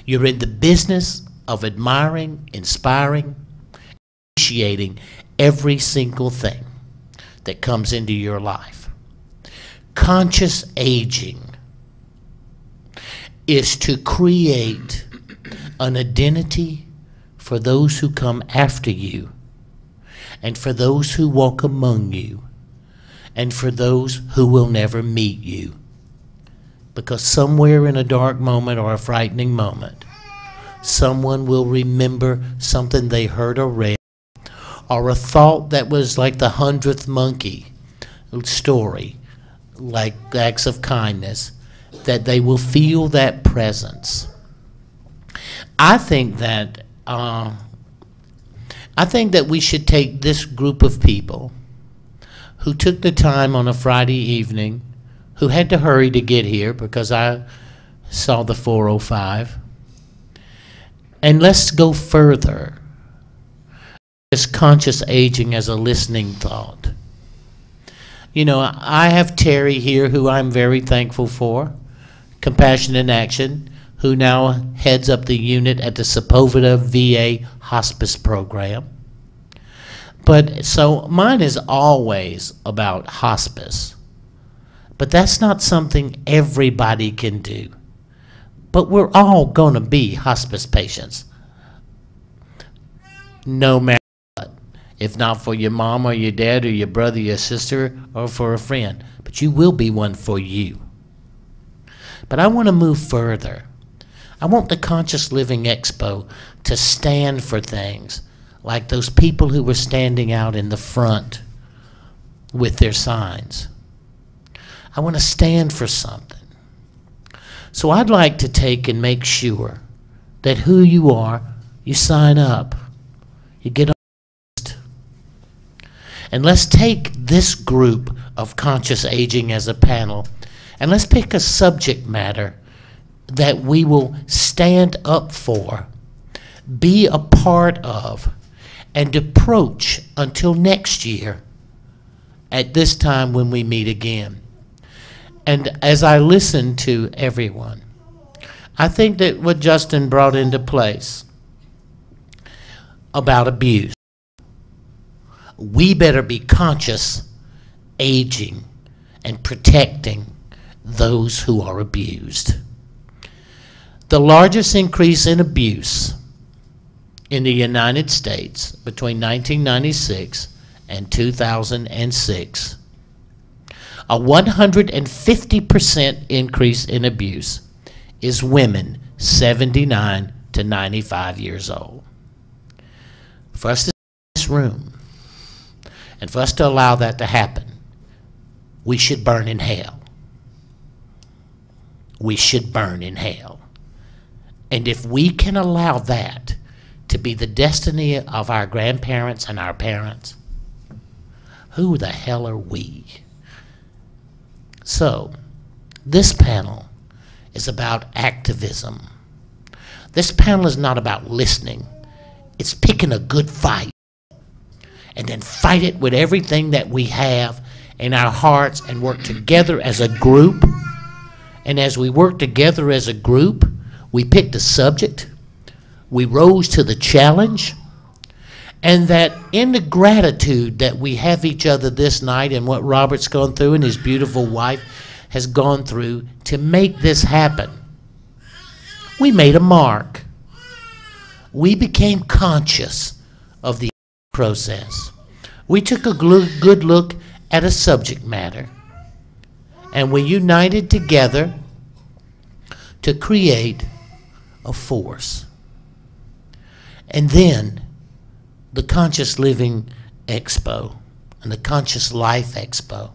you're in the business of admiring, inspiring, appreciating every single thing that comes into your life. Conscious aging is to create an identity for those who come after you, and for those who walk among you, and for those who will never meet you. Because somewhere in a dark moment or a frightening moment, someone will remember something they heard or read, or a thought that was like the 100th monkey story, like acts of kindness, that they will feel that presence. I think that we should take this group of people who took the time on a Friday evening, who had to hurry to get here because I saw the 4:05, and let's go further. This conscious aging as a listening thought. You know, I have Terry here, who I'm very thankful for, Compassion in Action, who now heads up the unit at the Sepulveda VA hospice program. But so mine is always about hospice. But that's not something everybody can do. But we're all going to be hospice patients, no matter what. If not for your mom or your dad or your brother, your sister, or for a friend. But you will be one for you. But I want to move further. I want the Conscious Living Expo to stand for things like those people who were standing out in the front with their signs. I want to stand for something. So I'd like to take and make sure that who you are, you sign up, you get on the list. And let's take this group of conscious aging as a panel, and let's pick a subject matter that we will stand up for, be a part of, and approach until next year at this time when we meet again. And as I listen to everyone, I think that what Justin brought into place about abuse, we better be conscious, aging, and protecting those who are abused. The largest increase in abuse in the United States between 1996 and 2006, a 150% increase in abuse, is women 79 to 95 years old. For us to sit in this room and for us to allow that to happen, we should burn in hell. We should burn in hell. And if we can allow that to be the destiny of our grandparents and our parents, who the hell are we? So, this panel is about activism. This panel is not about listening. It's picking a good fight and then fight it with everything that we have in our hearts and work together as a group. And as we work together as a group, we picked a subject, we rose to the challenge, and that in the gratitude that we have each other this night and what Robert's gone through and his beautiful wife has gone through to make this happen, we made a mark. We became conscious of the process. We took a good look at a subject matter, and we united together to create a force. And then the Conscious Living Expo and the Conscious Life Expo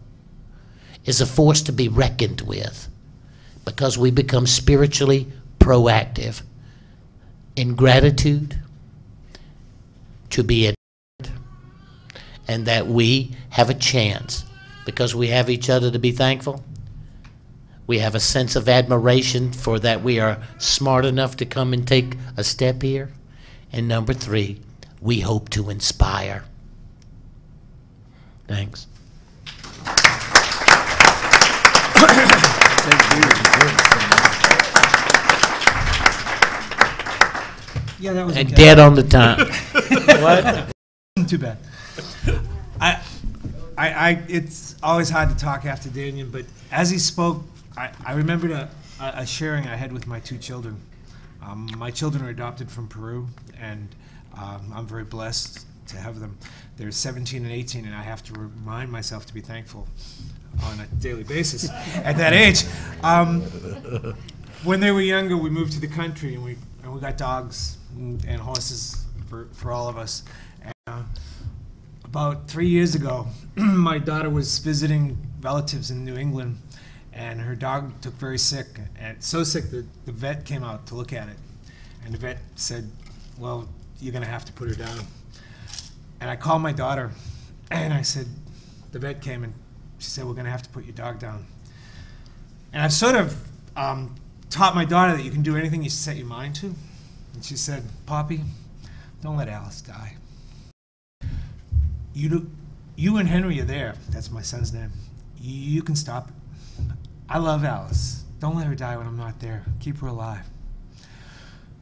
is a force to be reckoned with, because we become spiritually proactive in gratitude, to be adored, and that we have a chance because we have each other to be thankful. We have a sense of admiration for that we are smart enough to come and take a step here. And number 3, we hope to inspire. Thanks. Yeah, that was And okay. dead on the time. What? Too bad. It's always hard to talk after Dannion, but as he spoke, I remembered a sharing I had with my 2 children. My children are adopted from Peru, and I'm very blessed to have them. They're 17 and 18, and I have to remind myself to be thankful on a daily basis at that age. When they were younger, we moved to the country, and we got dogs and horses for all of us. And, about 3 years ago, my daughter was visiting relatives in New England, and her dog took very sick, and so sick that the vet came out to look at it. And the vet said, well, you're going to have to put her down. And I called my daughter, and I said, the vet came, and she said, we're going to have to put your dog down. And I've sort of taught my daughter that you can do anything you set your mind to. And she said, Poppy, don't let Alice die. You and Henry are there. That's my son's name. You can stop it. I love Alice. Don't let her die when I'm not there. Keep her alive.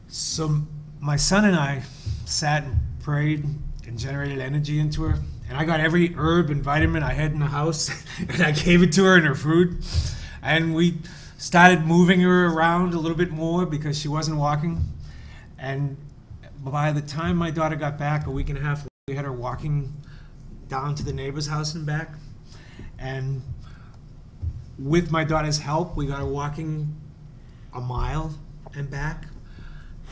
So my son and I sat and prayed and generated energy into her. And I got every herb and vitamin I had in the house, and I gave it to her in her food. And we started moving her around a little bit more because she wasn't walking. And by the time my daughter got back, a week and a half later, we had her walking down to the neighbor's house and back. And with my daughter's help, we got her walking a mile and back.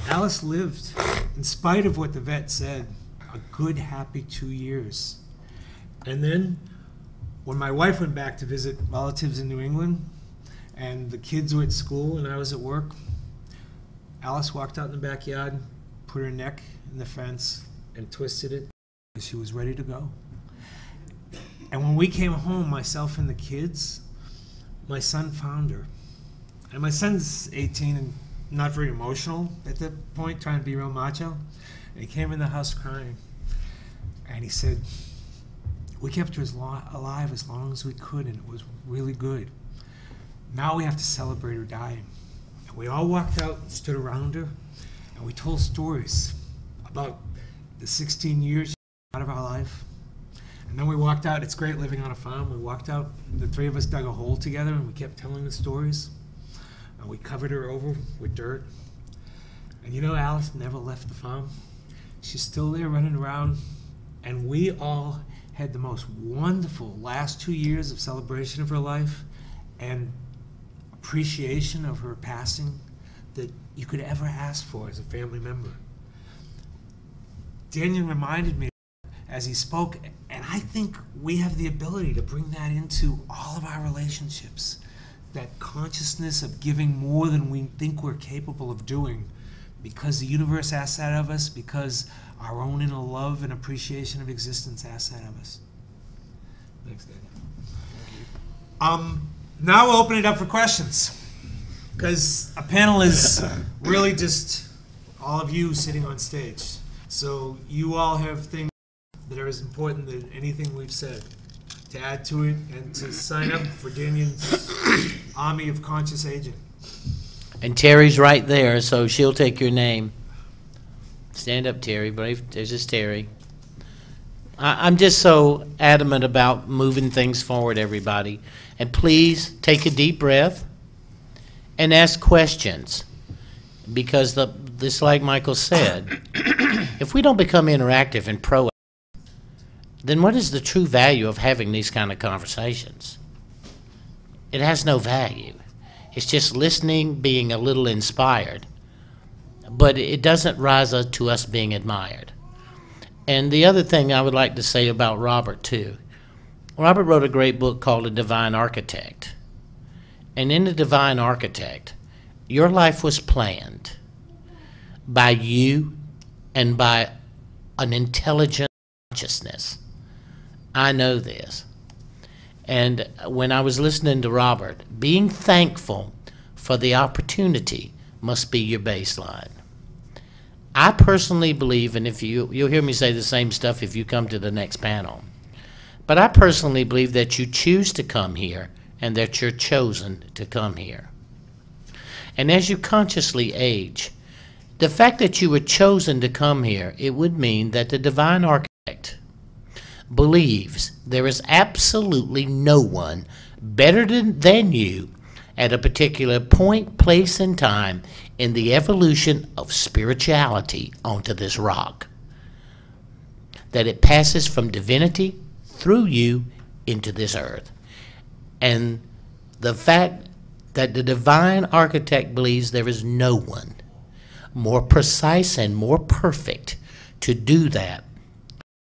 Alice lived, in spite of what the vet said, a good, happy 2 years. And then when my wife went back to visit relatives in New England, and the kids were at school and I was at work, Alice walked out in the backyard, put her neck in the fence, and twisted it. She was ready to go. And when we came home, myself and the kids, my son found her. And my son's 18 and not very emotional at that point, trying to be real macho. And he came in the house crying. And he said, we kept her alive as long as we could, and it was really good. Now we have to celebrate her dying. And we all walked out and stood around her, and we told stories about the 16 years out of our life. And then we walked out. It's great living on a farm. We walked out, the 3 of us dug a hole together, and we kept telling the stories. And we covered her over with dirt. And you know, Alice never left the farm. She's still there running around. And we all had the most wonderful last 2 years of celebration of her life and appreciation of her passing that you could ever ask for as a family member. Dannion reminded me as he spoke, and I think we have the ability to bring that into all of our relationships, that consciousness of giving more than we think we're capable of doing because the universe asks that of us, because our own inner love and appreciation of existence asks that of us. Thanks, Dannion. Now we'll open it up for questions, because a panel is really just all of you sitting on stage. So you all have things that are as important than anything we've said to add to it and to sign up for Dannion's army of conscious aging. And Terry's right there, so she'll take your name. Stand up, Terry. Brave. There's just Terry. I'm just so adamant about moving things forward, everybody. And please take a deep breath and ask questions. Because this, like Michael said, if we don't become interactive and proactive, then what is the true value of having these kind of conversations? It has no value. It's just listening, being a little inspired. But it doesn't rise up to us being admired. And the other thing I would like to say about Robert, too. Robert wrote a great book called The Divine Architect. And in The Divine Architect, your life was planned by you and by an intelligent consciousness. I know this. And when I was listening to Robert, being thankful for the opportunity must be your baseline. I personally believe, and if you'll hear me say the same stuff if you come to the next panel, but I personally believe that you choose to come here and that you're chosen to come here. And as you consciously age, the fact that you were chosen to come here, it would mean that the divine architect believes there is absolutely no one better than you at a particular point, place, and time in the evolution of spirituality onto this rock. That it passes from divinity through you into this earth. And the fact that the divine architect believes there is no one more precise and more perfect to do that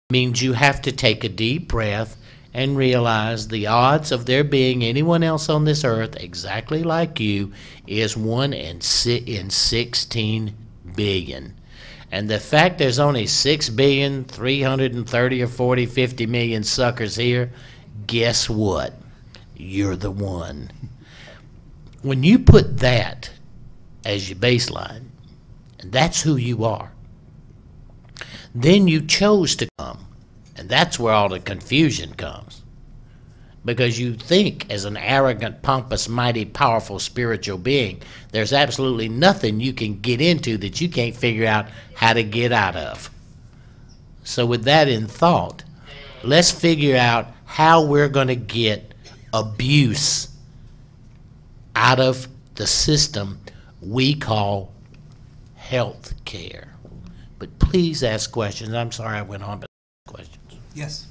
means you have to take a deep breath and realize the odds of there being anyone else on this earth exactly like you is 1 in 16 billion. And the fact there's only 6,330 or 40, 50 million suckers here, guess what? You're the one. When you put that as your baseline, and that's who you are, then you chose to come. And that's where all the confusion comes. Because you think as an arrogant, pompous, mighty, powerful spiritual being, there's absolutely nothing you can get into that you can't figure out how to get out of. So with that in thought, let's figure out how we're going to get abuse out of the system we call health care. But please ask questions. I'm sorry I went on, but questions. Yes.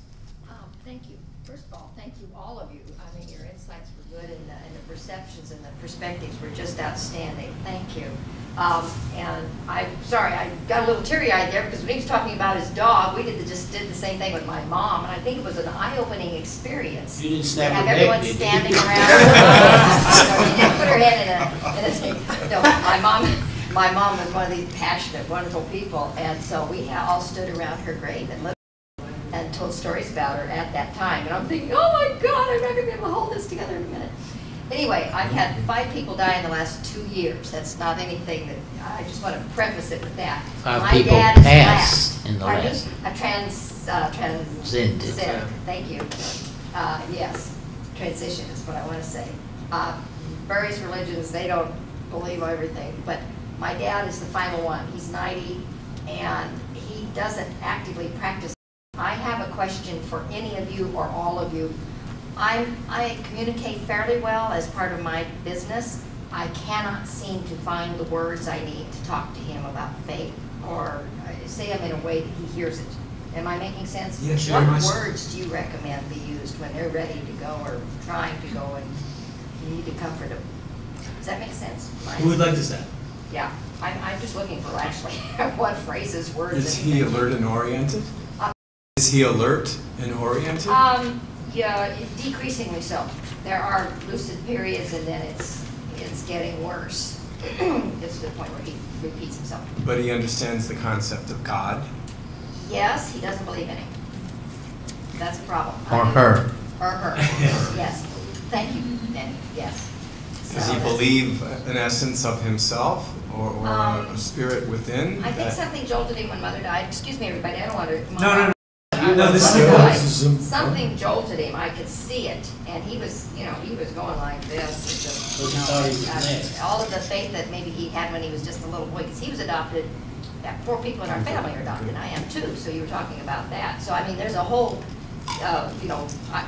Thank you. First of all, thank you, all of you. I mean, your insights were good, and the perceptions and the perspectives were just outstanding. Thank you. And I'm sorry, I got a little teary-eyed there because when he was talking about his dog, we just did the same thing with my mom, and I think it was an eye-opening experience. You didn't snap have her neck, everyone did you? standing around. No, she didn't put her head in a thing. No, my mom was one of these passionate, wonderful people, and so we all stood around her grave and told stories about her at that time. And I'm thinking, oh my God, I'm not going to be able to hold this together in a minute. Anyway, I've had 5 people die in the last 2 years. That's not anything that, I just want to preface it with that. 5 My people dad is passed black. in the Pardon last. me? A transcended. Thank you. Yes, transition is what I want to say. Various religions, they don't believe everything, but my dad is the final one. He's 90, and he doesn't actively practice. I have a question for any of you or all of you. I communicate fairly well as part of my business. I cannot seem to find the words I need to talk to him about faith or say them in a way that he hears it. Am I making sense? Yes, what very much. words do you recommend be used when they're ready to go or trying to go and you need to comfort them? Does that make sense? Who would like to say? Yeah, I'm just looking for actually what phrases, words. Is he alert and oriented? Is he alert and oriented? Yeah, decreasingly so. There are lucid periods, and then it's getting worse. It's to the point where he repeats himself. But he understands the concept of God? Yes, he doesn't believe in him. That's a problem. Or her. Or her, yes. Thank you, Danny, yes. Does he believe an essence of himself or a spirit within? I think something jolted him when Mother died. Excuse me, everybody, I don't want to... No, this is Something jolted him. I could see it, and he was, he was going like this. All of the faith that maybe he had when he was just a little boy, because he was adopted. 4 people in our family are adopted. I am too. So you were talking about that. So I mean, there's a whole,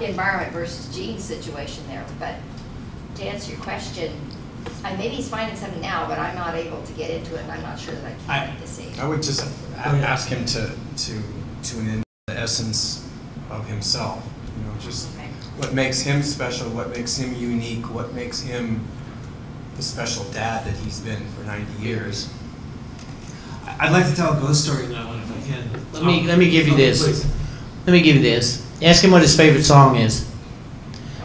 environment versus gene situation there. But to answer your question, maybe he's finding something now, but I'm not able to get into it, and I'm not sure that I can to see. I would just ask him to tune in the essence of himself. Just what makes him special, what makes him unique, what makes him the special dad that he's been for 90 years. I'd like to tell a ghost story now, if I can. Let me give you this. Please. Let me give you this. Ask him what his favorite song is.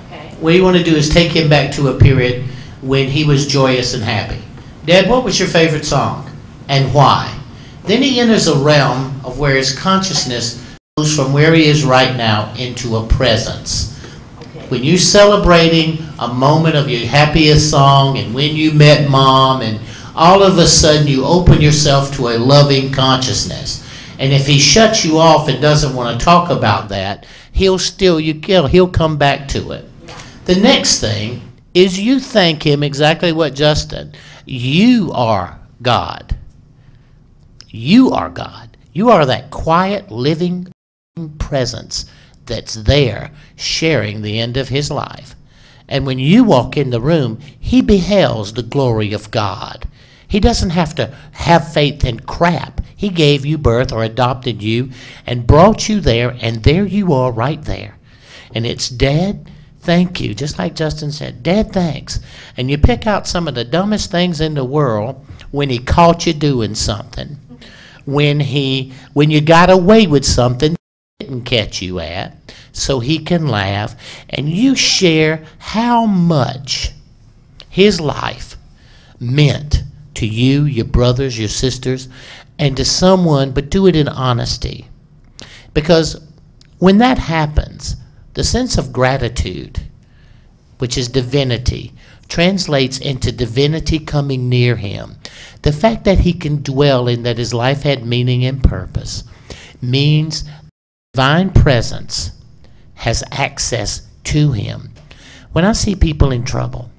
Okay. What you want to do is take him back to a period when he was joyous and happy. Dad, what was your favorite song and why? Then he enters a realm of where his consciousness goes from where he is right now into a presence. Okay. when you're celebrating a moment of your happiest song and when you met mom, and all of a sudden you open yourself to a loving consciousness. And if he shuts you off and doesn't want to talk about that, he'll come back to it. The next thing is you thank him exactly what Justin. You are God. You are God. You are that quiet, living presence that's there sharing the end of his life. And when you walk in the room, he beholds the glory of God. He doesn't have to have faith in crap. He gave you birth or adopted you and brought you there, and there you are right there. And it's Dad, thank you, just like Justin said, Dad, thanks. And you pick out some of the dumbest things in the world when he caught you doing something, when you got away with something he didn't catch you at, so he can laugh, and you share how much his life meant to you, your brothers, your sisters, and to someone, but do it in honesty. Because when that happens, the sense of gratitude, which is divinity, translates into divinity coming near him. The fact that he can dwell in that his life had meaning and purpose means divine presence has access to him. When I see people in trouble,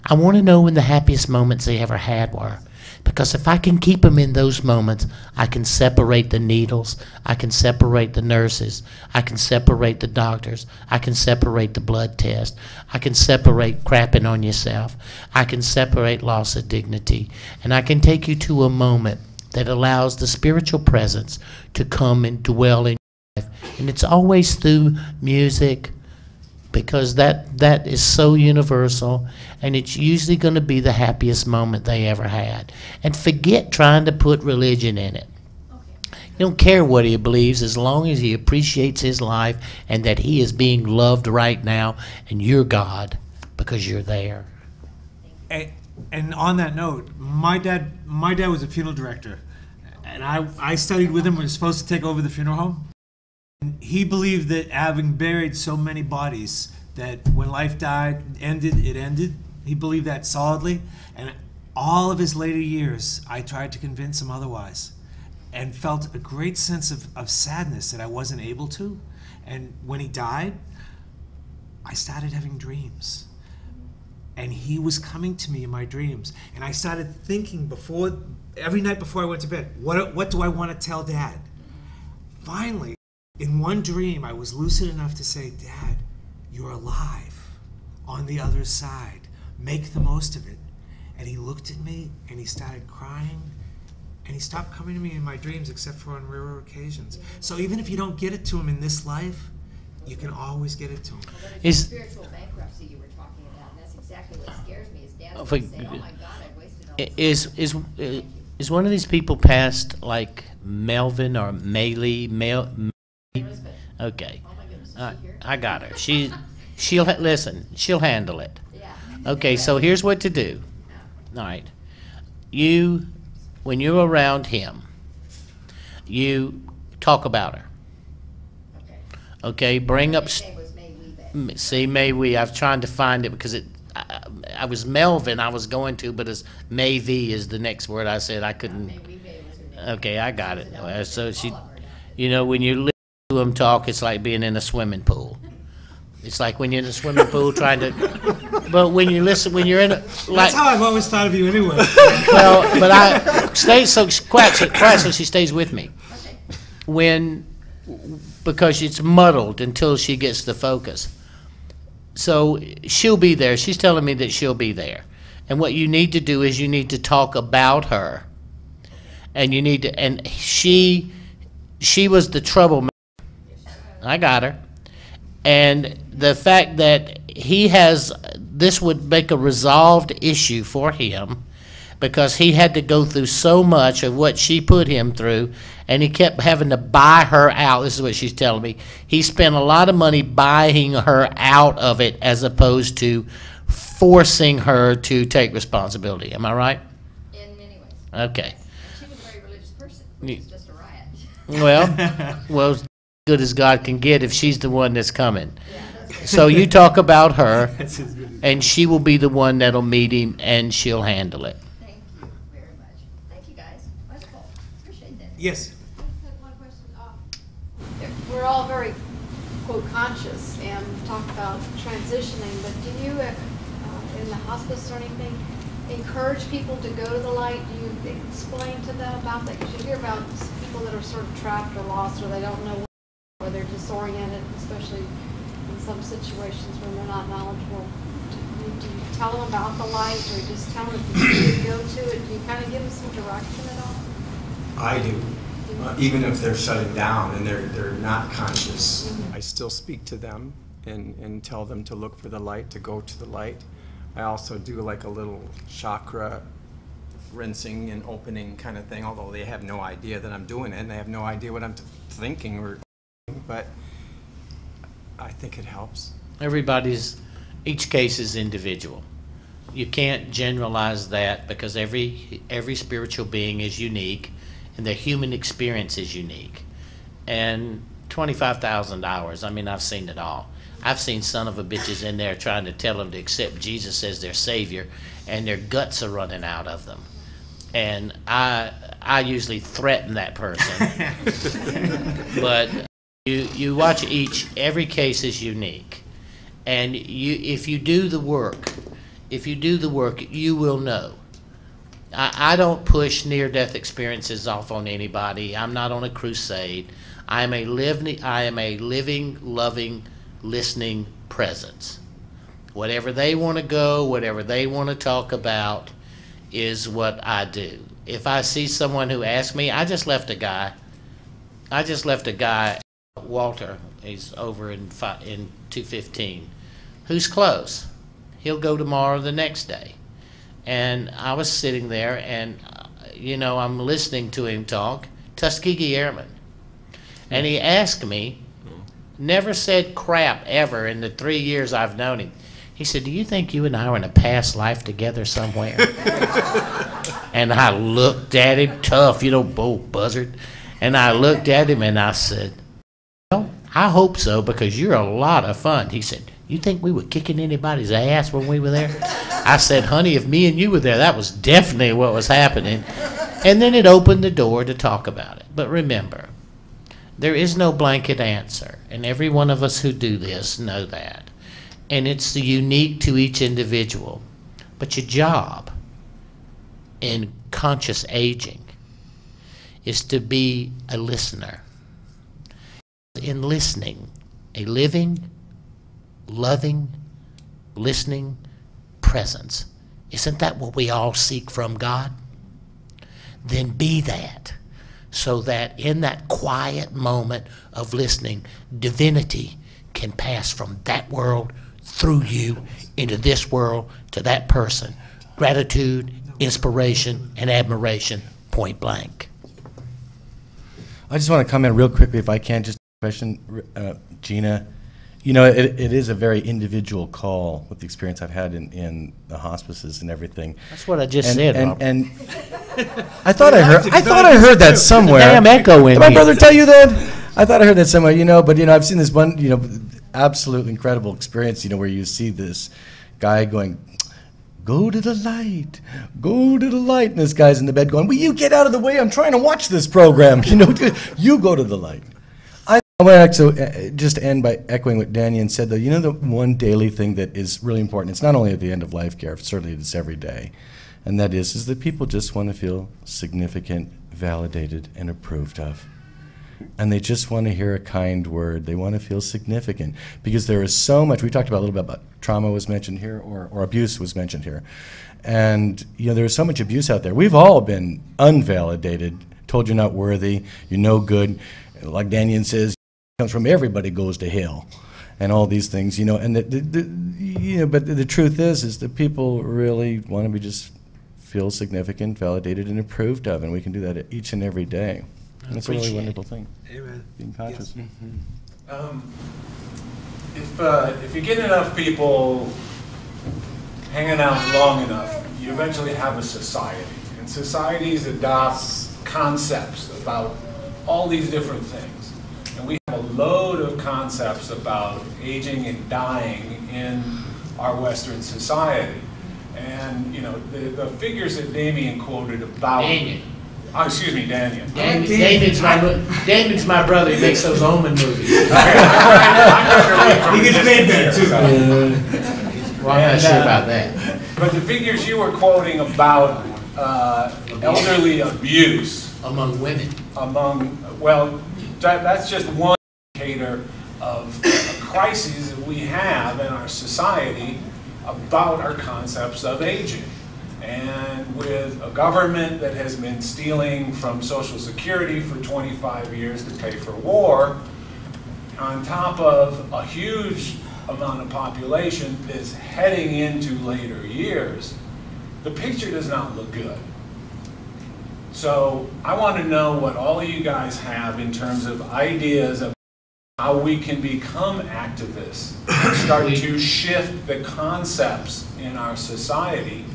I want to know when the happiest moments they ever had were. Because if I can keep them in those moments, I can separate the needles, I can separate the nurses, I can separate the doctors, I can separate the blood test, I can separate crapping on yourself, I can separate loss of dignity, and I can take you to a moment that allows the spiritual presence to come and dwell in your life. And it's always through music, because that is so universal, and it's usually going to be the happiest moment they ever had. And forget trying to put religion in it. You don't care what he believes as long as he appreciates his life and that he is being loved right now, and you're God because you're there. And on that note, my dad was a funeral director, and I studied with him. We were supposed to take over the funeral home. He believed that having buried so many bodies, that when life ended, it ended. He believed that solidly. And all of his later years, I tried to convince him otherwise, and felt a great sense of sadness that I wasn't able to. And when he died, I started having dreams. And he was coming to me in my dreams. And I started thinking every night before I went to bed, what do I want to tell Dad? Finally, in one dream, I was lucid enough to say, Dad, you're alive on the other side. Make the most of it. And he looked at me and he started crying, and he stopped coming to me in my dreams except for on rare occasions. So even if you don't get it to him in this life, you can always get it to him. Well, there's spiritual bankruptcy you were talking about, and that's exactly what scares me. Is Dad would say, "Oh my God, I've wasted all this time." Is one of these people past like Melvin or Maylee? Okay. Oh my goodness, is All right, she here? I got her. She'll listen. She'll handle it. Yeah. Okay, so here's what to do. All right. When you're around him, you talk about her. Okay. Okay, bring up. His name was May Weebeck. See, May we. I've trying to find it because I was Melvin. I was going to, but as May V is the next word I said I couldn't. May Weebeck was her name. Okay, I got it. So she, All of her now. you know, when you listen to him talk, it's like being in a swimming pool. It's like when you're in a swimming pool trying to, but when you listen, when you're in a, like, That's how I've always thought of you anyway. well, but I stay so quiet so she stays with me. Okay. Because it's muddled until she gets the focus. So she'll be there. She's telling me that she'll be there. And what you need to do is you need to talk about her. And you need to, and she was the troublemaker. I got her. And the fact that this would make a resolved issue for him because he had to go through so much of what she put him through, and he kept having to buy her out. This is what she's telling me. He spent a lot of money buying her out of it as opposed to forcing her to take responsibility. Am I right? In many ways. Okay. And she was a very religious person, which is just a riot. Well, as good as God can get if she's the one that's coming. Yeah, So you talk about her, and she will be the one that'll meet him, and she'll handle it. Thank you very much. Thank you, guys. Wonderful. Appreciate that. Yes. I just have one question. We're all very, quote, conscious and talk about transitioning, but do you, in the hospice or anything, encourage people to go to the light? Do you explain to them about that? Because you hear about people that are sort of trapped or lost, or they don't know, or they're disoriented, especially in some situations when they're not knowledgeable. Do you tell them about the light, or just tell them if you go to it? Do you kind of give them some direction at all? I do. Even if they're shutting down and they're not conscious, I still speak to them and tell them to look for the light, to go to the light. I also do like a little chakra rinsing and opening kind of thing, although they have no idea that I'm doing it and they have no idea what I'm thinking, but I think it helps. Each case is individual. You can't generalize that because every spiritual being is unique and the human experience is unique. And $25,000, I mean, I've seen it all. I've seen son of a bitches in there trying to tell them to accept Jesus as their Savior, and their guts are running out of them. And I usually threaten that person. But you watch every case is unique. And if you do the work, you will know. I don't push near-death experiences off on anybody. I'm not on a crusade. I am a living, loving, listening presence. Whatever they want to go, whatever they want to talk about is what I do. If I see someone who asks me, I just left a guy, Walter, he's over in 215, who's close. He'll go tomorrow or the next day. And I was sitting there and, I'm listening to him talk, Tuskegee Airman. And he asked me, never said crap ever in the 3 years I've known him. He said, do you think you and I were in a past life together somewhere? And I looked at him, tough, old buzzard. And I looked at him and I said, well, I hope so, because you're a lot of fun. He said, you think we were kicking anybody's ass when we were there? I said, honey, if me and you were there, that was definitely what was happening. And then it opened the door to talk about it. But remember, there is no blanket answer, and every one of us who do this know that. And it's unique to each individual. But your job in conscious aging is to be a listener. In listening, a living, loving, listening presence. Isn't that what we all seek from God? Then be that, so that in that quiet moment of listening, divinity can pass from that world through you into this world to that person. Gratitude, inspiration, and admiration, point blank. I just want to comment real quickly, if I can, just a question, Gina. It is a very individual call with the experience I've had in the hospices and everything. That's what I just said, Robert. And I thought I heard that somewhere. Damn echo in Did my here. brother tell you that? I thought I heard that somewhere, but I've seen this one, absolutely incredible experience, where you see this guy going, go to the light, go to the light. And this guy's in the bed going, will you get out of the way? I'm trying to watch this program. You go to the light. I want to just end by echoing what Dannion said, though. The one daily thing that is really important, it's not only at the end of life care, certainly it's every day, and that is that people just want to feel significant, validated, and approved of. And they just want to hear a kind word. They want to feel significant, because there is so much. We talked about a little bit about trauma was mentioned here, or abuse was mentioned here. And there is so much abuse out there. We've all been unvalidated, told you're not worthy, you're no good. Like Dannion says, comes from everybody goes to hell, and all these things, and but the truth is that people really want to just feel significant, validated, and approved of, and we can do that each and every day. And it's a really wonderful thing. Amen. Being conscious. Yes. If you get enough people hanging out long enough, you eventually have a society, and societies adopt concepts about all these different things. And we have a load of concepts about aging and dying in our Western society. And, you know, the figures that Damien quoted about... Dannion. Oh, excuse me, Dannion. Damon's my brother. He makes those Omen movies. He gets paid better, too. Well, I'm not sure about that. But the figures you were quoting about elderly abuse... Among women. Well, that's just one indicator of a crisis that we have in our society about our concepts of aging. And with a government that has been stealing from Social Security for 25 years to pay for war, on top of a huge amount of population that's heading into later years, the picture does not look good. So I want to know what all of you guys have in terms of ideas of how we can become activists and start to shift the concepts in our society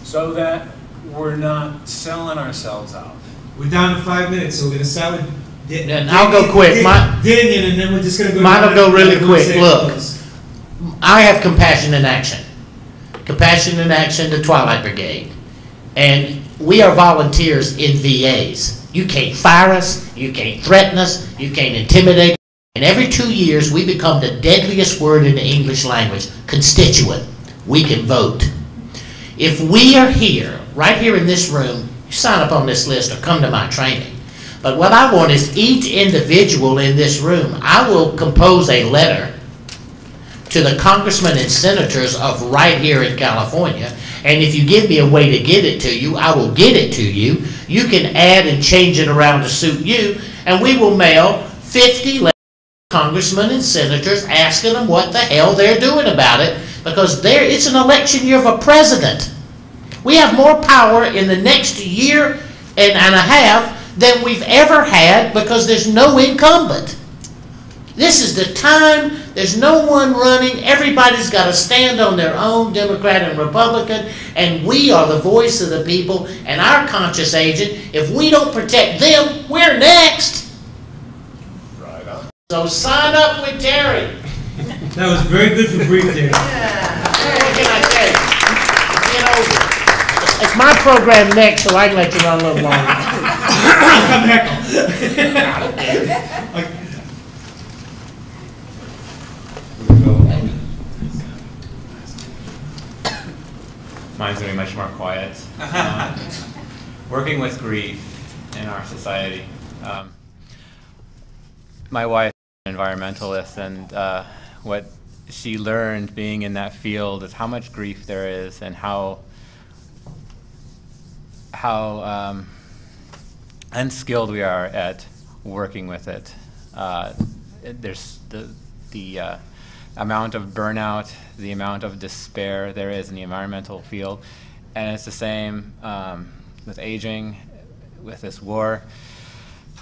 so that we're not selling ourselves out. We're down to 5 minutes, so we're going to start with And I'll go quick. Dannion, and then we're just going to go. Mine will go really quick. Look, I have Compassion in Action. Compassion in Action, the Twilight Brigade. And we are volunteers in VAs. You can't fire us, you can't threaten us, you can't intimidate us. And every 2 years, we become the deadliest word in the English language, constituent. We can vote. If we are here, right here in this room, you sign up on this list or come to my training. But what I want is each individual in this room, I will compose a letter to the congressmen and senators of right here in California. And if you give me a way to get it to you, I will get it to you. You can add and change it around to suit you. And we will mail 50 letters to congressmen and senators asking them what the hell they're doing about it. Because it's an election year of a president. We have more power in the next year and a half than we've ever had because there's no incumbent. This is the time. There's no one running. Everybody's got to stand on their own, Democrat and Republican, and we are the voice of the people and our conscious agent. If we don't protect them, we're next. Right on. So sign up with Terry. That was very good for brief, Terry. What can I say? You know, it's my program next, so I can let you run a little longer. Come heckle. Mine's going to be much more quiet. Working with grief in our society. My wife is an environmentalist, and what she learned being in that field is how much grief there is and how unskilled we are at working with it. There's the amount of burnout, the amount of despair there is in the environmental field, and it's the same with aging, with this war.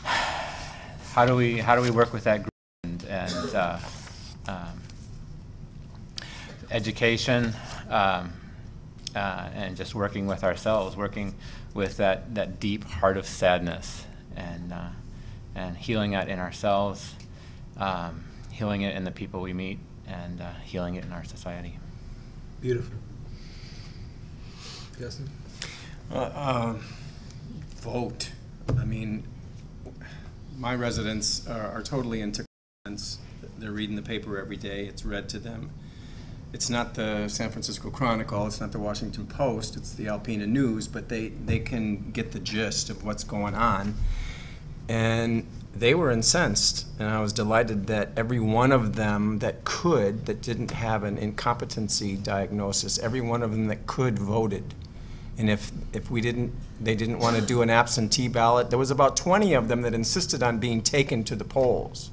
How do we work with that group and education and just working with ourselves, working with that deep heart of sadness and healing it in ourselves, healing it in the people we meet, and healing it in our society. Beautiful. Justin? Vote. I mean, my residents are totally into comments. They're reading the paper every day. It's read to them. It's not the San Francisco Chronicle. It's not the Washington Post. It's the Alpena News, but they can get the gist of what's going on. And they were incensed, and I was delighted that every one of them that didn't have an incompetency diagnosis, every one of them that could voted. And if they didn't want to do an absentee ballot, there was about 20 of them that insisted on being taken to the polls.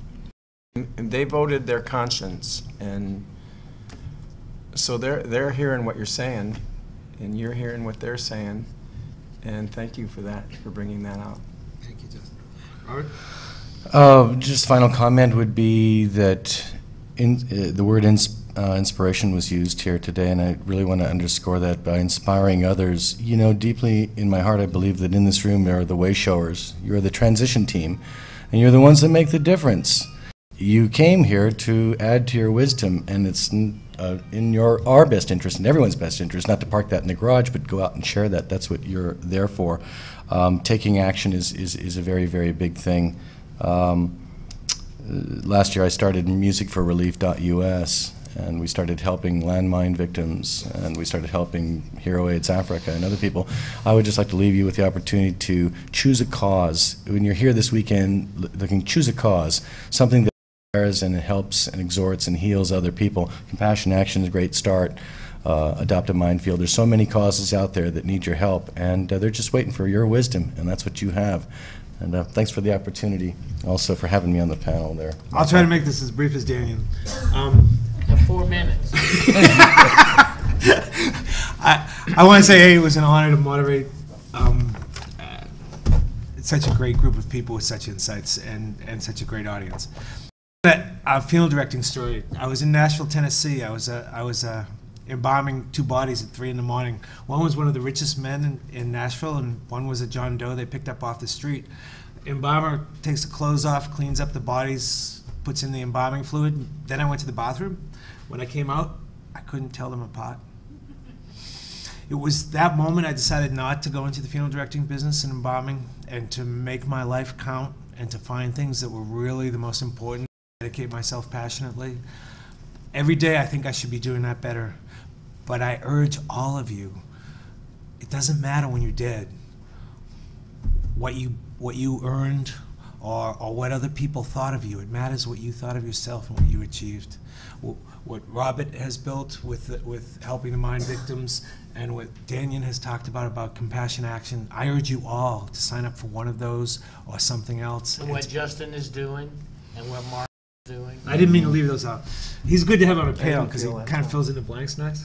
And they voted their conscience, and so they're hearing what you're saying, and you're hearing what they're saying, and thank you for that, for bringing that out. Thank you, Justin. Robert? Just final comment would be that the word inspiration was used here today, and I really want to underscore that by inspiring others. You know, deeply in my heart, I believe that in this room there are the way showers. You're the transition team, and you're the ones that make the difference. you came here to add to your wisdom, and it's in our best interest, in everyone's best interest, not to park that in the garage, but go out and share that. That's what you're there for. Taking action is a very, very big thing. Last year I started musicforrelief.us, and we started helping landmine victims, and we started helping Hero AIDS Africa and other people. I would just like to leave you with the opportunity to choose a cause. When you're here this weekend looking, choose a cause, something that cares and helps and exhorts and heals other people. Compassion Action is a great start. Adopt a Minefield. There's so many causes out there that need your help, and they're just waiting for your wisdom, and that's what you have. And thanks for the opportunity, also for having me on the panel there. I'll try to make this as brief as Dannion. Have 4 minutes. I want to say, hey, it was an honor to moderate such a great group of people with such insights and such a great audience. A field directing story. I was in Nashville, Tennessee. I was embalming 2 bodies at 3 in the morning. One was one of the richest men in Nashville, and one was a John Doe they picked up off the street. Embalmer takes the clothes off, cleans up the bodies, puts in the embalming fluid. Then I went to the bathroom. When I came out, I couldn't tell them apart. It was that moment I decided not to go into the funeral directing business and embalming, and to make my life count, and to find things that were really the most important, dedicate myself passionately. Every day I think I should be doing that better. But I urge all of you, it doesn't matter when you're dead what you earned or what other people thought of you. It matters what you thought of yourself and what you achieved. What Robert has built with helping the mine victims, and what Dannion has talked about Compassion Action, I urge you all to sign up for one of those or something else. And what Justin is doing and what Mark is doing. I didn't mean to leave those out. He's good to have on a panel because he kind of fills in the blanks nice.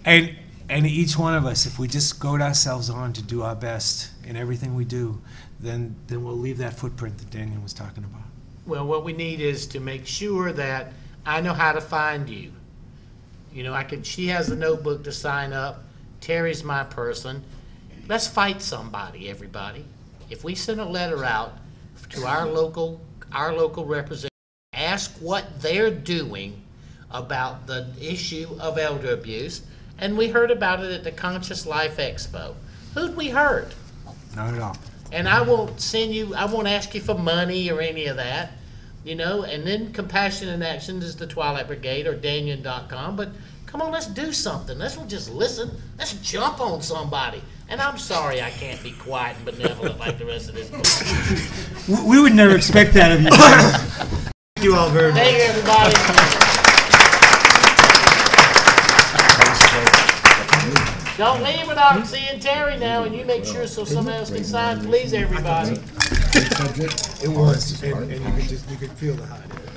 And each one of us, if we just goad ourselves on to do our best in everything we do, then we'll leave that footprint that Dannion was talking about. Well, what we need is to make sure that I know how to find you. You know, she has a notebook to sign up. Terry's my person. Let's fight somebody, everybody. If we send a letter out to our local representative, ask what they're doing about the issue of elder abuse, and we heard about it at the Conscious Life Expo. Who'd we hurt? Not at all. And I won't ask you for money or any of that, you know. And then Compassion in Action is the Twilight Brigade or Dannion.com. But come on, let's do something. Let's not just listen. Let's jump on somebody. And I'm sorry I can't be quiet and benevolent like the rest of this book. We would never expect that of you. Thank you all very much. Thank you, everybody. Don't leave without seeing Terry now, and you make sure so somebody else can sign. Please, everybody. It was, and you could feel the hot air.